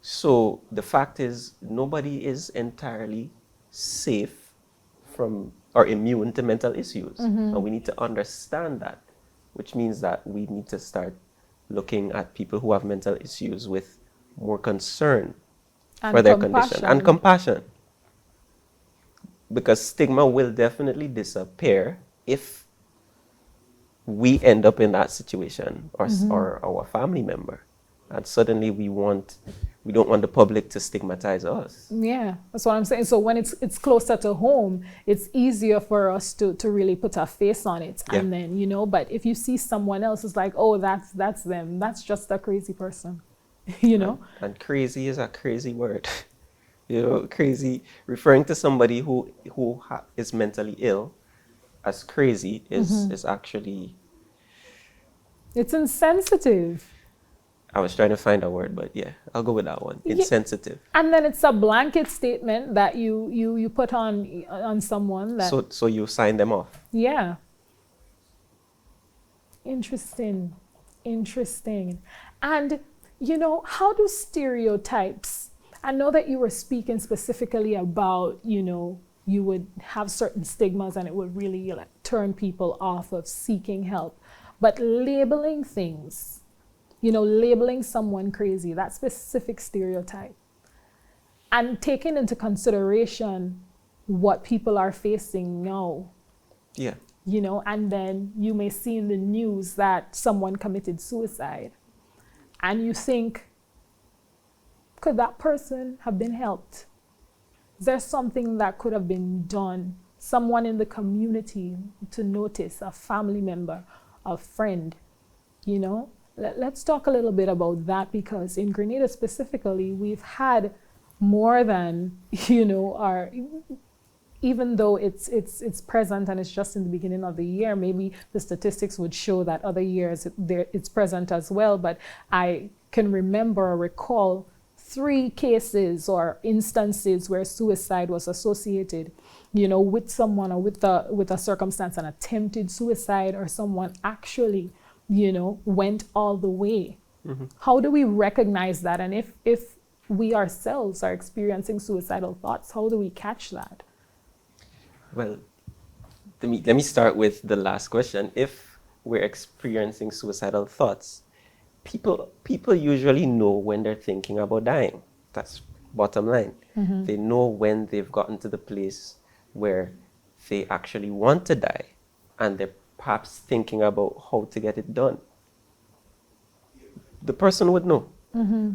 So the fact is, nobody is entirely safe from or immune to mental issues. And we need to understand that, which means that we need to start looking at people who have mental issues with more concern for their condition and compassion. Because stigma will definitely disappear if we end up in that situation, or our family member, and suddenly we don't want the public to stigmatize us. Yeah, that's what I'm saying. So when it's closer to home, it's easier for us to really put a face on it. Yeah. And then, you know, but if you see someone else, it's like, oh, that's them. That's just a crazy person, you know? And crazy is a crazy word. You know, crazy, referring to somebody who is mentally ill as crazy is actually, It's insensitive. I was trying to find a word, but yeah, I'll go with that one. Yeah. Insensitive. And then it's a blanket statement that you put on someone that, So you sign them off. yeah. Interesting. And, you know, how do stereotypes, I know that you were speaking specifically about, you know, you would have certain stigmas and it would really like turn people off of seeking help. But labeling things, you know, labeling someone crazy, that specific stereotype, and taking into consideration what people are facing now, Yeah. you know, and then you may see in the news that someone committed suicide, and you think, could that person have been helped? Is there something that could have been done someone in the community to notice, a family member, a friend, you know? Let's talk a little bit about that, because in Grenada specifically, we've had more than, you know, our, even though it's present and it's just in the beginning of the year, maybe the statistics would show that other years it's present as well. But I can remember or recall 3 cases or instances where suicide was associated, you know, with someone or with a circumstance, an attempted suicide, or someone actually, you know, went all the way. Mm-hmm. How do we recognize that? And if we ourselves are experiencing suicidal thoughts, how do we catch that? Well, let me start with the last question. If we're experiencing suicidal thoughts, people usually know when they're thinking about dying. That's bottom line. Mm-hmm. They know when they've gotten to the place where they actually want to die, and they're perhaps thinking about how to get it done. The person would know. Mm-hmm.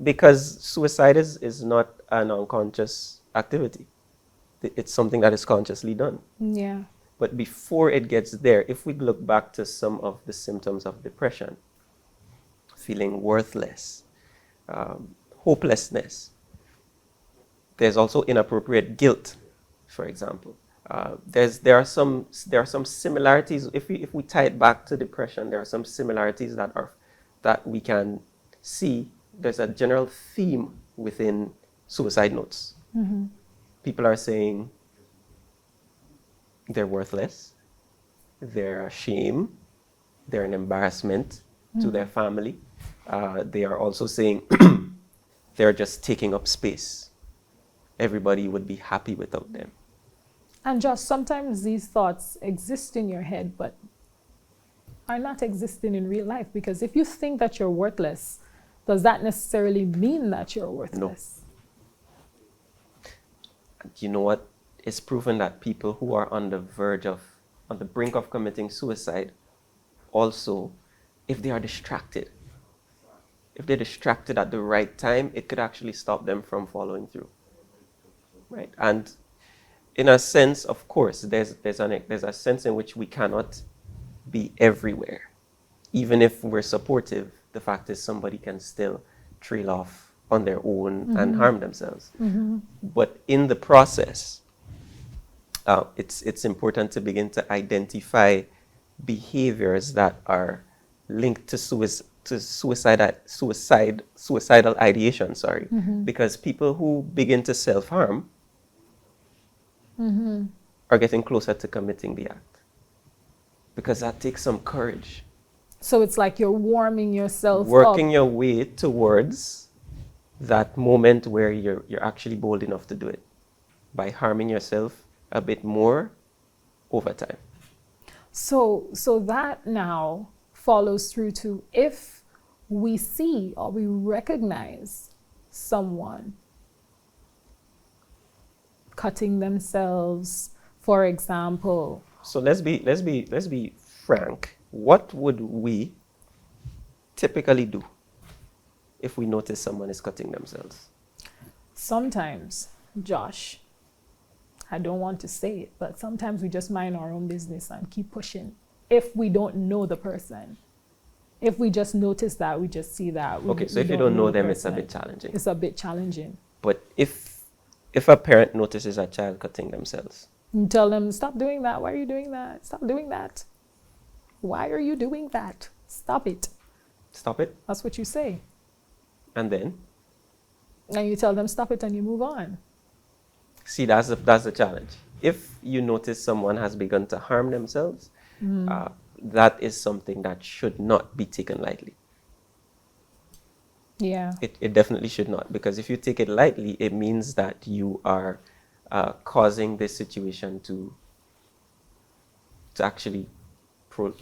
Because suicide is not an unconscious activity. It's something that is consciously done. Yeah. But before it gets there, if we look back to some of the symptoms of depression, feeling worthless, hopelessness, there's also inappropriate guilt, for example. There are some similarities. If we tie it back to depression, there are some similarities that we can see. There's a general theme within suicide notes. Mm-hmm. People are saying they're worthless, they're a shame, they're an embarrassment to their family. They are also saying they're just taking up space. Everybody would be happy without them. And just sometimes these thoughts exist in your head, but are not existing in real life. Because if you think that you're worthless, does that necessarily mean that you're worthless? No. You know what? It's proven that people who are on the brink of committing suicide, also, if they are distracted, if they're distracted at the right time, it could actually stop them from following through. Right? And in a sense, of course, there's a sense in which we cannot be everywhere. Even if we're supportive, the fact is somebody can still trail off on their own mm-hmm. and harm themselves. Mm-hmm. But in the process, it's important to begin to identify behaviors that are linked to suicidal ideation. Mm-hmm. Because people who begin to self-harm mm-hmm. are getting closer to committing the act, because that takes some courage. So it's like you're warming yourself working up. Your way towards that moment where you're actually bold enough to do it, by harming yourself a bit more over time. So that now follows through to, if we see or we recognize someone cutting themselves, for example. So let's be frank. What would we typically do if we notice someone is cutting themselves? Sometimes, Josh, I don't want to say it, but sometimes we just mind our own business and keep pushing. If we don't know the person, if we just notice that, we just see that. So if you don't know them, it's a bit challenging. It's a bit challenging. But if a parent notices a child cutting themselves, you tell them, stop doing that. Why are you doing that? Stop doing that. Why are you doing that? Stop it. Stop it? That's what you say. And then? And you tell them, stop it, and you move on. See, that's the challenge. If you notice someone has begun to harm themselves, that is something that should not be taken lightly. Yeah. It definitely should not, because if you take it lightly, it means that you are causing this situation to actually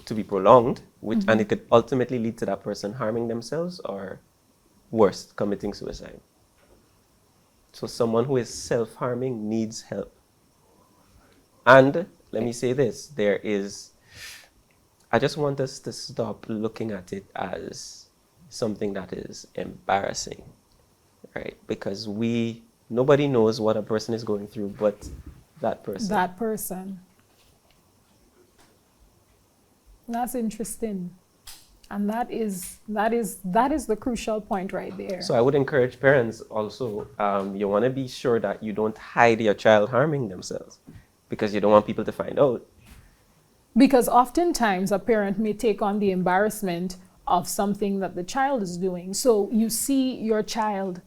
to be prolonged, which and it could ultimately lead to that person harming themselves, or worse, committing suicide. So someone who is self-harming needs help. And let me say this, I just want us to stop looking at it as something that is embarrassing, right? Because nobody knows what a person is going through, but that person. That person. That's interesting. And that is the crucial point right there. So I would encourage parents also, you want to be sure that you don't hide your child harming themselves because you don't want people to find out. Because oftentimes a parent may take on the embarrassment of something that the child is doing. So you see your child,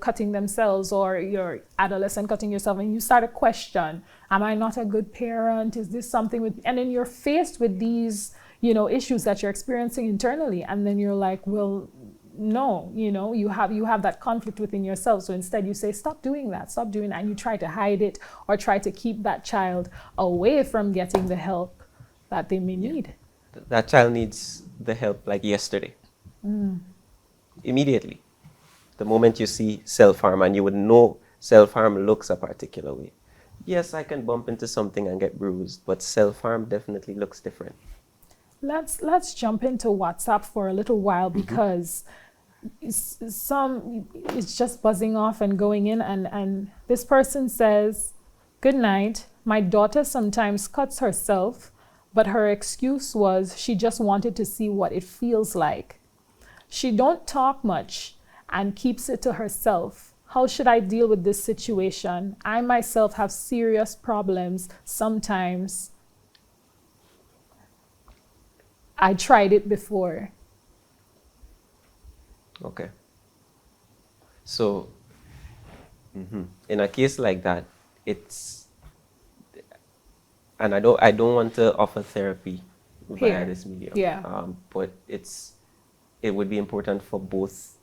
cutting themselves, or your adolescent cutting yourself, and you start to question, am I not a good parent? Is this something with, and then you're faced with these, issues that you're experiencing internally. And then you're like, well, no, you have that conflict within yourself. So instead you say, stop doing that, and you try to hide it or try to keep that child away from getting the help that they may need. That child needs the help like yesterday. Immediately. The moment you see self-harm, and you would know self-harm looks a particular way. Yes, I can bump into something and get bruised, but self-harm definitely looks different. Let's jump into WhatsApp for a little while, because it's just buzzing off and going in, and this person says, good night, my daughter sometimes cuts herself, but her excuse was she just wanted to see what it feels like. She don't talk much and keeps it to herself. How should I deal with this situation? I myself have serious problems sometimes. I tried it before. Okay. So, in a case like that, and I don't want to offer therapy via this medium. Yeah. But it would be important for both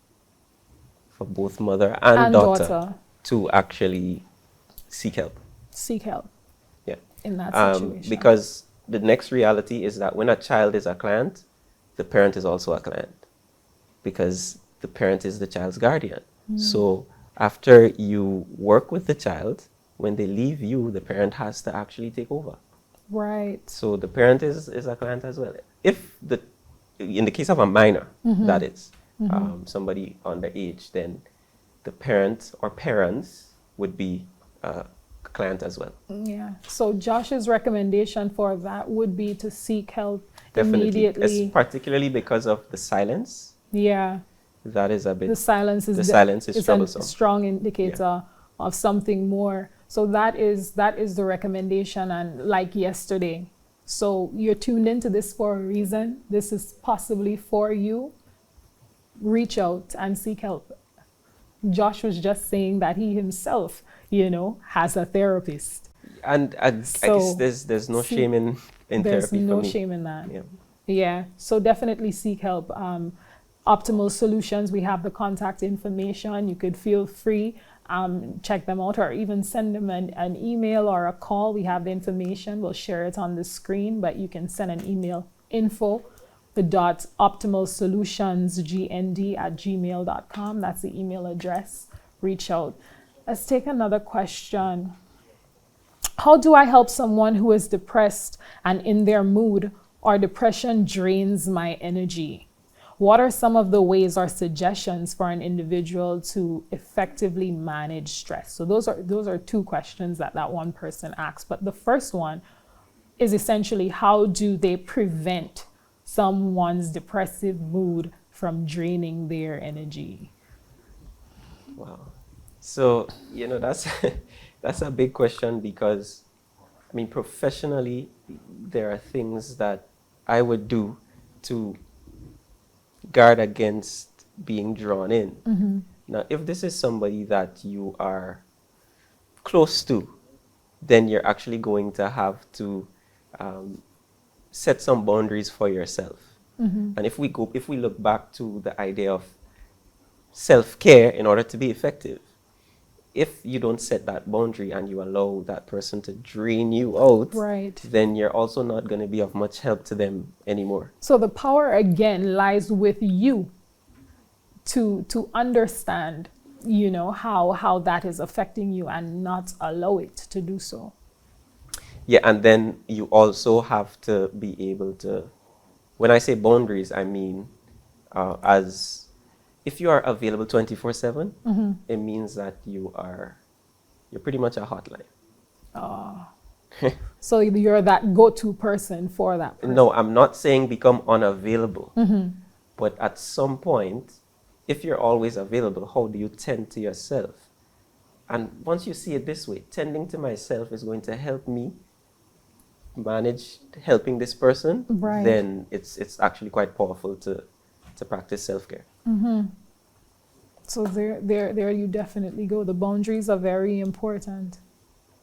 mother and daughter to actually seek help. Seek help. Yeah. In that situation. Because the next reality is that when a child is a client, the parent is also a client, because the parent is the child's guardian. So after you work with the child, when they leave you, the parent has to actually take over. Right. So the parent is a client as well. In the case of a minor, that is, somebody underage, then the parent or parents would be a client as well. Yeah. So Josh's recommendation for that would be to seek help Definitely. immediately. Particularly because of the silence. Yeah. That is a bit. The silence is troublesome. a strong indicator of something more. So that is the recommendation. And like yesterday, so you're tuned into this for a reason. This is possibly for you. Reach out and seek help. Josh was just saying that he himself, has a therapist. And I guess there's no shame in therapy. There's no shame in that. Yeah. So definitely seek help. Optimal Solutions, we have the contact information. You could feel free, check them out, or even send them an email or a call. We have the information. We'll share it on the screen, but you can send an email, info.optimalsolutionsgnd@gmail.com. That's the email address. Reach out. Let's take another question. How do I help someone who is depressed and in their mood, or depression drains my energy? What are some of the ways or suggestions for an individual to effectively manage stress? So those are two questions that one person asked. But the first one is essentially, how do they prevent someone's depressive mood from draining their energy? Wow. So, that's a big question, because, professionally, there are things that I would do to guard against being drawn in. Now, if this is somebody that you are close to, then you're actually going to have to set some boundaries for yourself. And if we look back to the idea of self-care in order to be effective, if you don't set that boundary and you allow that person to drain you out, right, then you're also not going to be of much help to them anymore. So the power again lies with you to understand, how that is affecting you, and not allow it to do so. Yeah, and then you also have to be able to, when I say boundaries, I mean as if you are available 24/7, it means that you're pretty much a hotline. So you're that go-to person for that person. No, I'm not saying become unavailable. But at some point, if you're always available, how do you tend to yourself? And once you see it this way, tending to myself is going to help me manage helping this person, Right. then it's actually quite powerful to practice self-care. So there you definitely go. The boundaries are very important.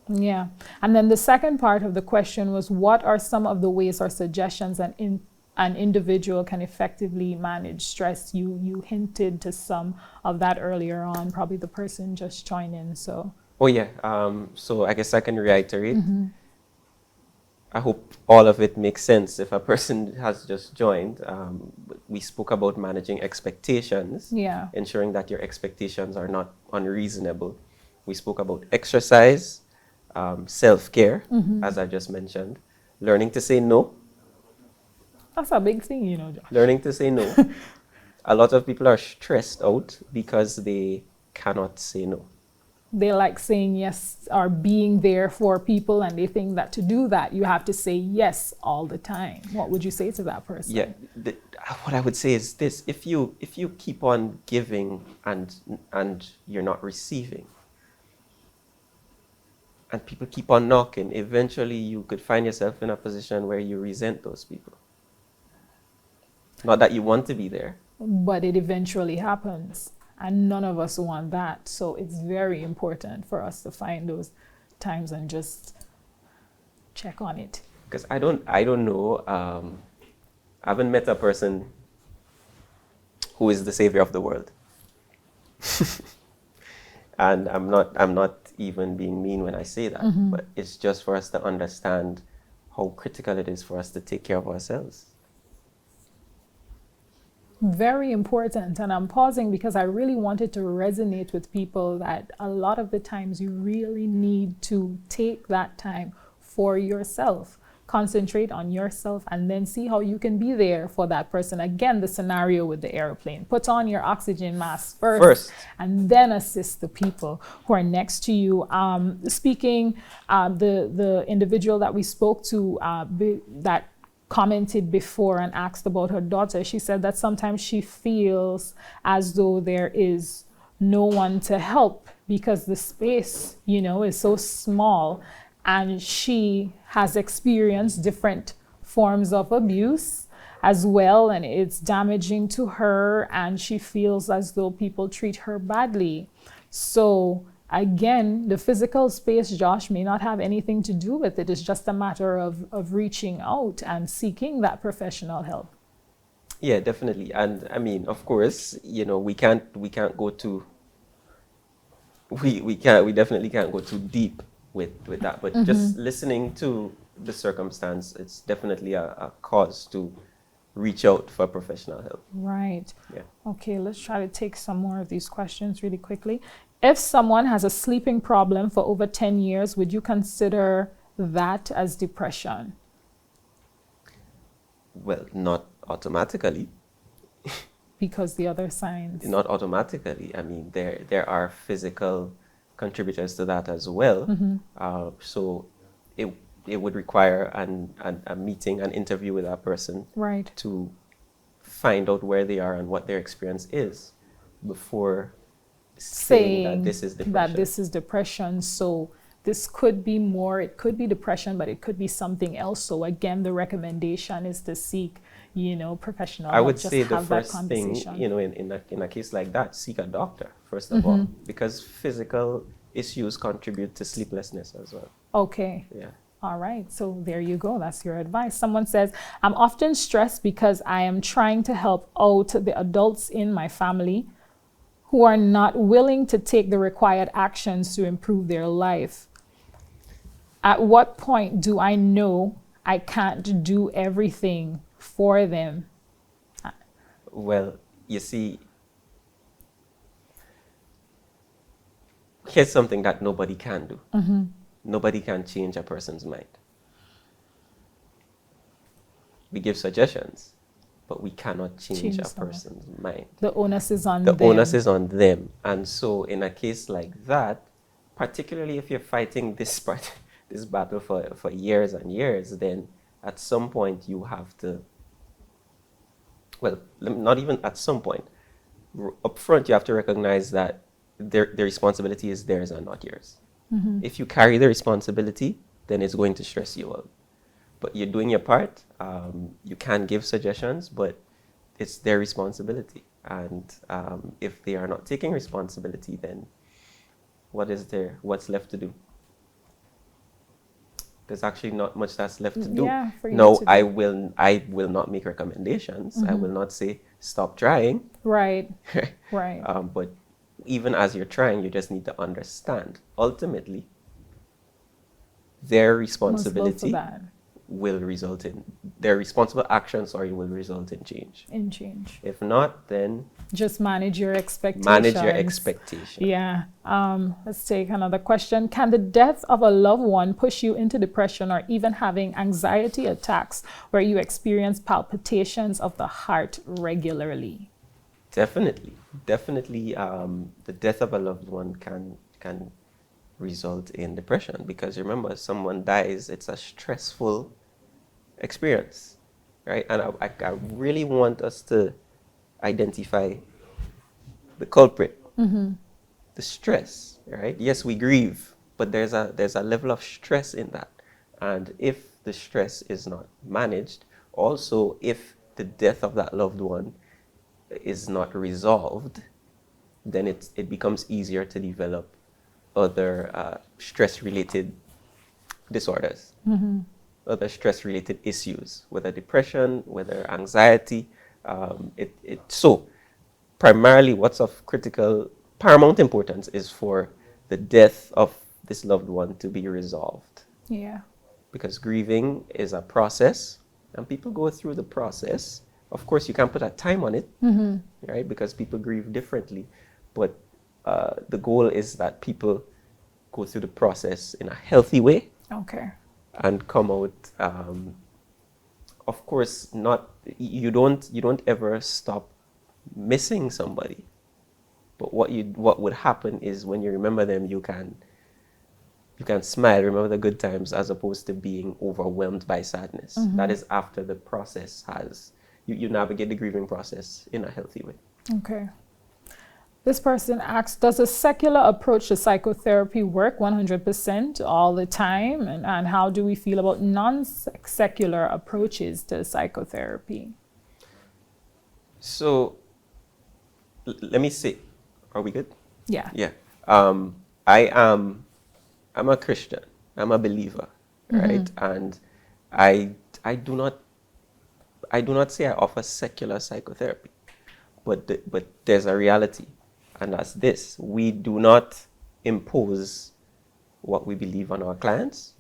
Yeah. And then the second part of the question was, what are some of the ways or suggestions an individual can effectively manage stress? You hinted to some of that earlier on, probably the person just joined in. So. Oh yeah. So I guess I can reiterate. I hope all of it makes sense if a person has just joined. We spoke about managing expectations, Yeah. ensuring that your expectations are not unreasonable. We spoke about exercise, self-care, as I just mentioned, learning to say no. That's a big thing, you know, Josh. Learning to say no. A lot of people are stressed out because they cannot say no. They like saying yes or being there for people, and they think that to do that, you have to say yes all the time. What would you say to that person? Yeah, what I would say is this: if you keep on giving and you're not receiving, and people keep on knocking, eventually you could find yourself in a position where you resent those people. Not that you want to be there. But it eventually happens, and none of us want that. So it's very important for us to find those times and just check on it. Because I don't know. I haven't met a person who is the savior of the world. And I'm not even being mean when I say that, but it's just for us to understand how critical it is for us to take care of ourselves. Very important. And I'm pausing because I really wanted to resonate with people that a lot of the times you really need to take that time for yourself. Concentrate on yourself and then see how you can be there for that person. Again, the scenario with the airplane. Put on your oxygen mask first. And then assist the people who are next to you. The individual that we spoke to that commented before and asked about her daughter, she said that sometimes she feels as though there is no one to help because the space, is so small, and she has experienced different forms of abuse as well, and it's damaging to her, and she feels as though people treat her badly. So again, the physical space, Josh, may not have anything to do with it. It's just a matter of reaching out and seeking that professional help. Yeah, definitely. And I mean, of course, we definitely can't go too deep with that. But just listening to the circumstance, it's definitely a cause to reach out for professional help. Right. Yeah. Okay, let's try to take some more of these questions really quickly. If someone has a sleeping problem for over 10 years, would you consider that as depression? Well, not automatically. Because the other signs. Not automatically. I mean, there are physical contributors to that as well. So it would require a meeting, an interview with that person, right, to find out where they are and what their experience is before saying that this is depression. So this could be more, it could be depression, but it could be something else. So again, the recommendation is to seek, professional help. I would say the first thing, in a case like that, seek a doctor, first of all, because physical issues contribute to sleeplessness as well. Okay. Yeah. All right. So there you go. That's your advice. Someone says, I'm often stressed because I am trying to help out the adults in my family who are not willing to take the required actions to improve their life. At what point do I know I can't do everything for them? Well, you see, here's something that nobody can do. Nobody can change a person's mind. We give suggestions, but we cannot change a person's mind. The onus is on them. The onus is on them. And so in a case like that, particularly if you're fighting this this battle for years and years, then at some point you have to, well, not even at some point, up front you have to recognize that the responsibility is theirs and not yours. If you carry the responsibility, then it's going to stress you out. But you're doing your part. You can give suggestions, but it's their responsibility. And if they are not taking responsibility, then what's left to do? There's actually not much that's left to do. Yeah, for you No, to do. I will not make recommendations. I will not say stop trying. Right. Right. But even as you're trying, you just need to understand. Ultimately, their Responsible for responsibility that. will result in their responsible actions, or it will result in change. In change. If not, then Just manage your expectations. manage your expectations. Yeah. Let's take another question. Can the death of a loved one push you into depression or even having anxiety attacks where you experience palpitations of the heart regularly? Definitely. The death of a loved one can result in depression, because remember, someone dies, it's a stressful experience, right? And I really want us to identify the culprit, the stress, right? Yes, we grieve, but there's a level of stress in that. And if the stress is not managed, also if the death of that loved one is not resolved, then it becomes easier to develop other stress-related disorders, other stress-related issues, whether depression, whether anxiety. So primarily what's of paramount importance is for the death of this loved one to be resolved. Yeah. Because grieving is a process, and people go through the process. Of course, you can't put a time on it, right? Because people grieve differently. But the goal is that people go through the process in a healthy way Okay. and come out. Of course, you don't ever stop missing somebody. But what would happen is when you remember them, you can smile, remember the good times, as opposed to being overwhelmed by sadness. That is after the process you navigate the grieving process in a healthy way. Okay. This person asks, does a secular approach to psychotherapy work 100% all the time? And how do we feel about non-secular approaches to psychotherapy? So, let me see. Are we good? Yeah. Yeah. I'm a Christian. I'm a believer, right? And I do not say I offer secular psychotherapy, but there's a reality, and that's this: we do not impose what we believe on our clients.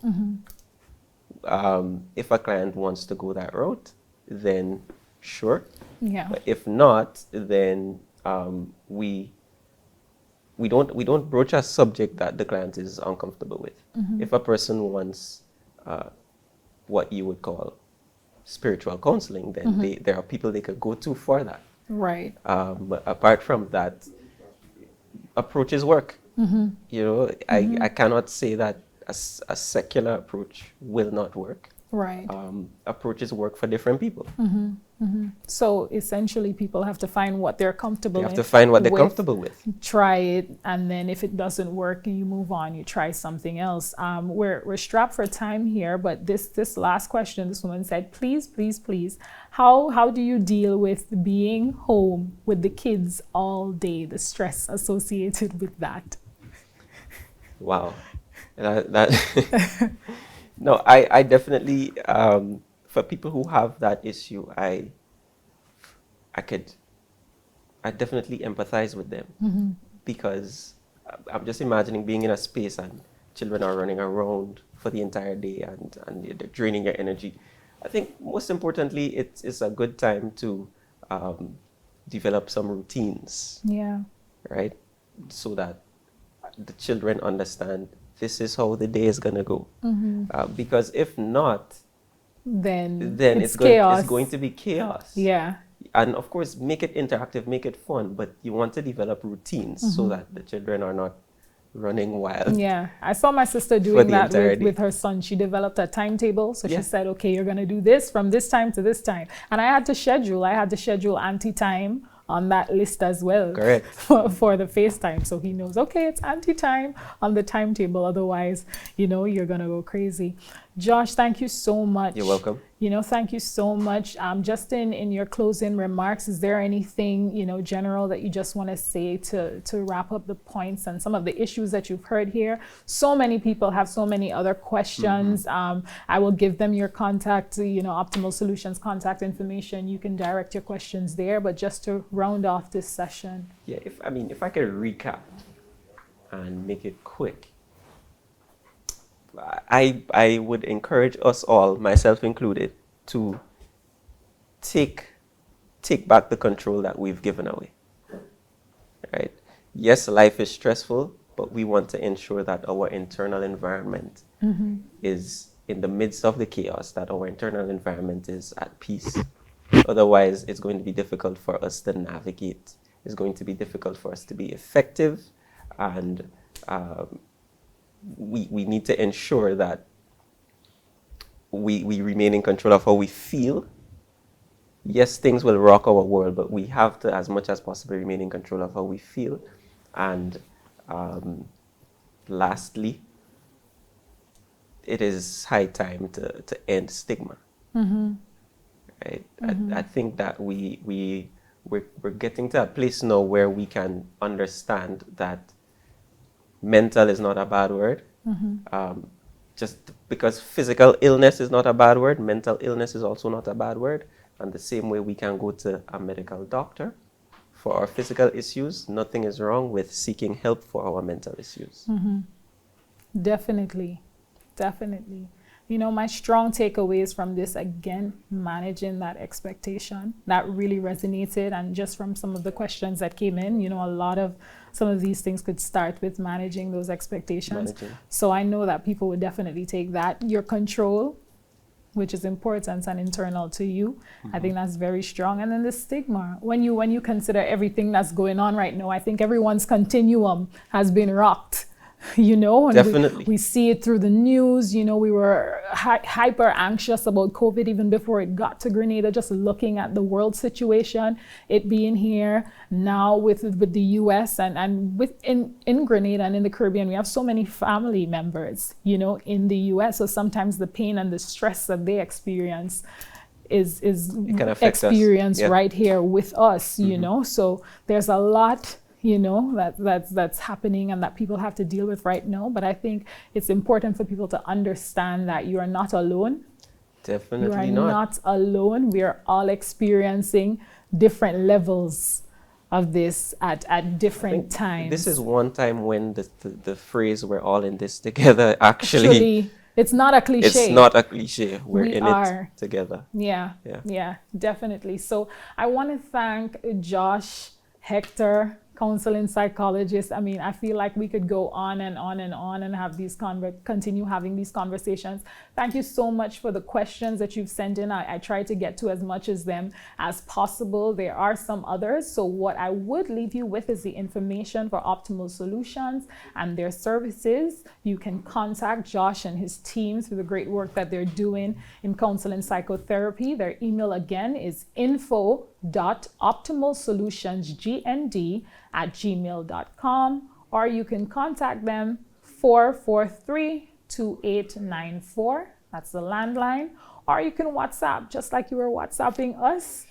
If a client wants to go that route, then sure. Yeah. But if not, then we don't broach a subject that the client is uncomfortable with. If a person wants what you would call spiritual counseling, then there are people they could go to for that. Right. But apart from that, approaches work. I cannot say that a secular approach will not work. Right. Approaches work for different people. So essentially people have to find what they're comfortable They in. have to find what they're with, comfortable with. Try it, and then if it doesn't work and you move on, you try something else. We're strapped for time here, but this last question, this woman said, please, how do you deal with being home with the kids all day, the stress associated with that? Wow. No, I definitely, for people who have that issue, I definitely empathize with them, because I'm just imagining being in a space and children are running around for the entire day and they're draining your energy. I think most importantly, it's a good time to develop some routines, Yeah. right? So that the children understand this is how the day is going to go. Because if not, Then it's chaos. going to be chaos. Yeah. And of course, make it interactive, make it fun, but you want to develop routines so that the children are not running wild. Yeah, I saw my sister For doing the that entire day. with her son. She developed a timetable. So Yeah. she said, okay, you're going to do this from this time to this time. And I had to schedule auntie time on that list as well. Correct. For the FaceTime. So he knows, okay, it's auntie time on the timetable. Otherwise, you're going to go crazy. Josh, thank you so much. You're welcome. Thank you so much. Just in your closing remarks, is there anything, general that you just want to say to wrap up the points and some of the issues that you've heard here? So many people have so many other questions. I will give them your contact, Optimal Solutions contact information. You can direct your questions there, but just to round off this session. Yeah, if I could recap and make it quick, I would encourage us all, myself included, to take back the control that we've given away. Right? Yes, life is stressful, but we want to ensure that our internal environment is, in the midst of the chaos, that our internal environment is at peace. Otherwise, it's going to be difficult for us to navigate. It's going to be difficult for us to be effective, and we need to ensure that we remain in control of how we feel. Yes, things will rock our world, but we have to, as much as possible, remain in control of how we feel. And lastly, it is high time to end stigma. Right? I think that we're getting to a place now where we can understand that mental is not a bad word. Just because physical illness is not a bad word, mental illness is also not a bad word. And the same way we can go to a medical doctor for our physical issues, nothing is wrong with seeking help for our mental issues. Definitely. My strong takeaways from this, again, managing that expectation, that really resonated. And just from some of the questions that came in, some of these things could start with managing those expectations. So I know that people would definitely take that. Your control, which is important and internal to you. I think that's very strong. And then the stigma, when you consider everything that's going on right now, I think everyone's continuum has been rocked. And Definitely. we see it through the news. We were hyper anxious about COVID even before it got to Grenada, just looking at the world situation, it being here now with the US and in Grenada and in the Caribbean. We have so many family members, in the US. So sometimes the pain and the stress that they experience is experienced right here with us, So there's a lot that's happening and that people have to deal with right now. But I think it's important for people to understand that you are not alone. Definitely you are not alone. We are all experiencing different levels of this at different times. This is one time when the phrase "we're all in this together" actually it's not a cliche. It's not a cliche. We in it together. Yeah, definitely. So I want to thank Josh Hector, counseling psychologist. I feel like we could go on and on and on and have continue having these conversations. Thank you so much for the questions that you've sent in. I try to get to as much of them as possible. There are some others. So what I would leave you with is the information for Optimal Solutions and their services. You can contact Josh and his team through the great work that they're doing in counseling psychotherapy. Their email again is info.optimalsolutionsgnd@gmail.com, or you can contact them 443-2894. That's the landline. Or you can WhatsApp, just like you were WhatsApping us.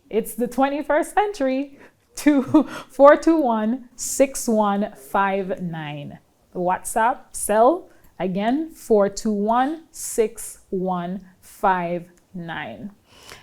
It's the 21st century, to 421-6159. The WhatsApp cell, again, 421-6159.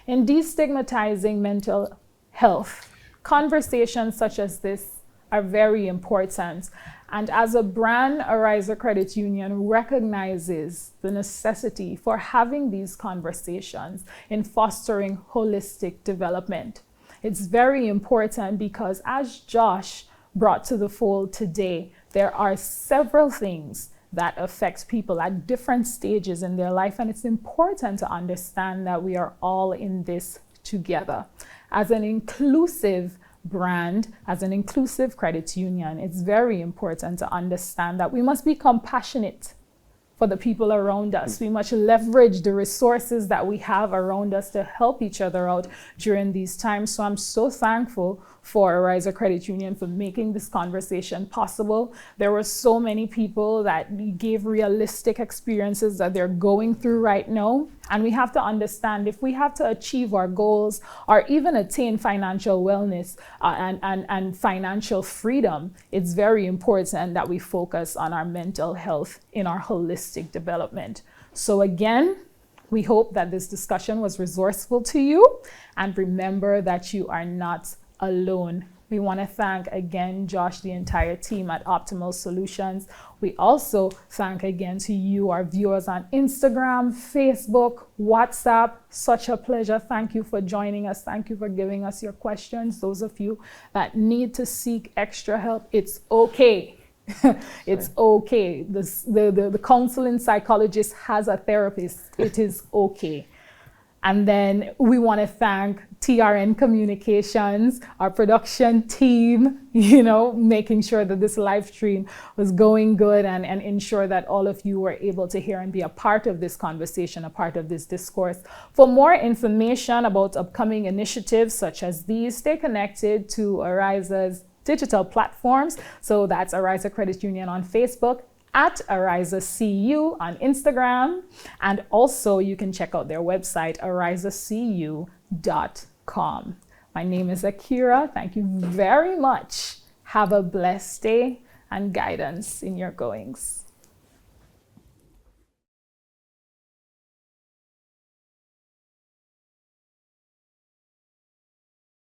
In destigmatizing mental health, conversations such as this are very important. And as a brand, Ariser Credit Union recognizes the necessity for having these conversations in fostering holistic development. It's very important because, as Josh brought to the fold today, there are several things that affect people at different stages in their life. And it's important to understand that we are all in this together. As an inclusive brand as an inclusive credit union, it's very important to understand that we must be compassionate for the people around us. We must leverage the resources that we have around us to help each other out during these times. So I'm so thankful for Ariza Credit Union for making this conversation possible. There were so many people that gave realistic experiences that they're going through right now. And we have to understand, if we have to achieve our goals or even attain financial wellness and financial freedom, it's very important that we focus on our mental health in our holistic development. So again, we hope that this discussion was resourceful to you. And remember that you are not alone. We want to thank again, Josh, the entire team at Optimal Solutions. We also thank again to you, our viewers on Instagram, Facebook, WhatsApp. Such a pleasure. Thank you for joining us. Thank you for giving us your questions. Those of you that need to seek extra help, it's okay. It's okay. The counseling psychologist has a therapist. It is okay. And then we want to thank TRN Communications, our production team, making sure that this live stream was going good and ensure that all of you were able to hear and be a part of this conversation, a part of this discourse. For more information about upcoming initiatives such as these, stay connected to Ariza's digital platforms. So that's Ariza Credit Union on Facebook, at Ariza CU on Instagram, and also you can check out their website, arizacu.com. My name is Akira. Thank you very much. Have a blessed day and guidance in your goings.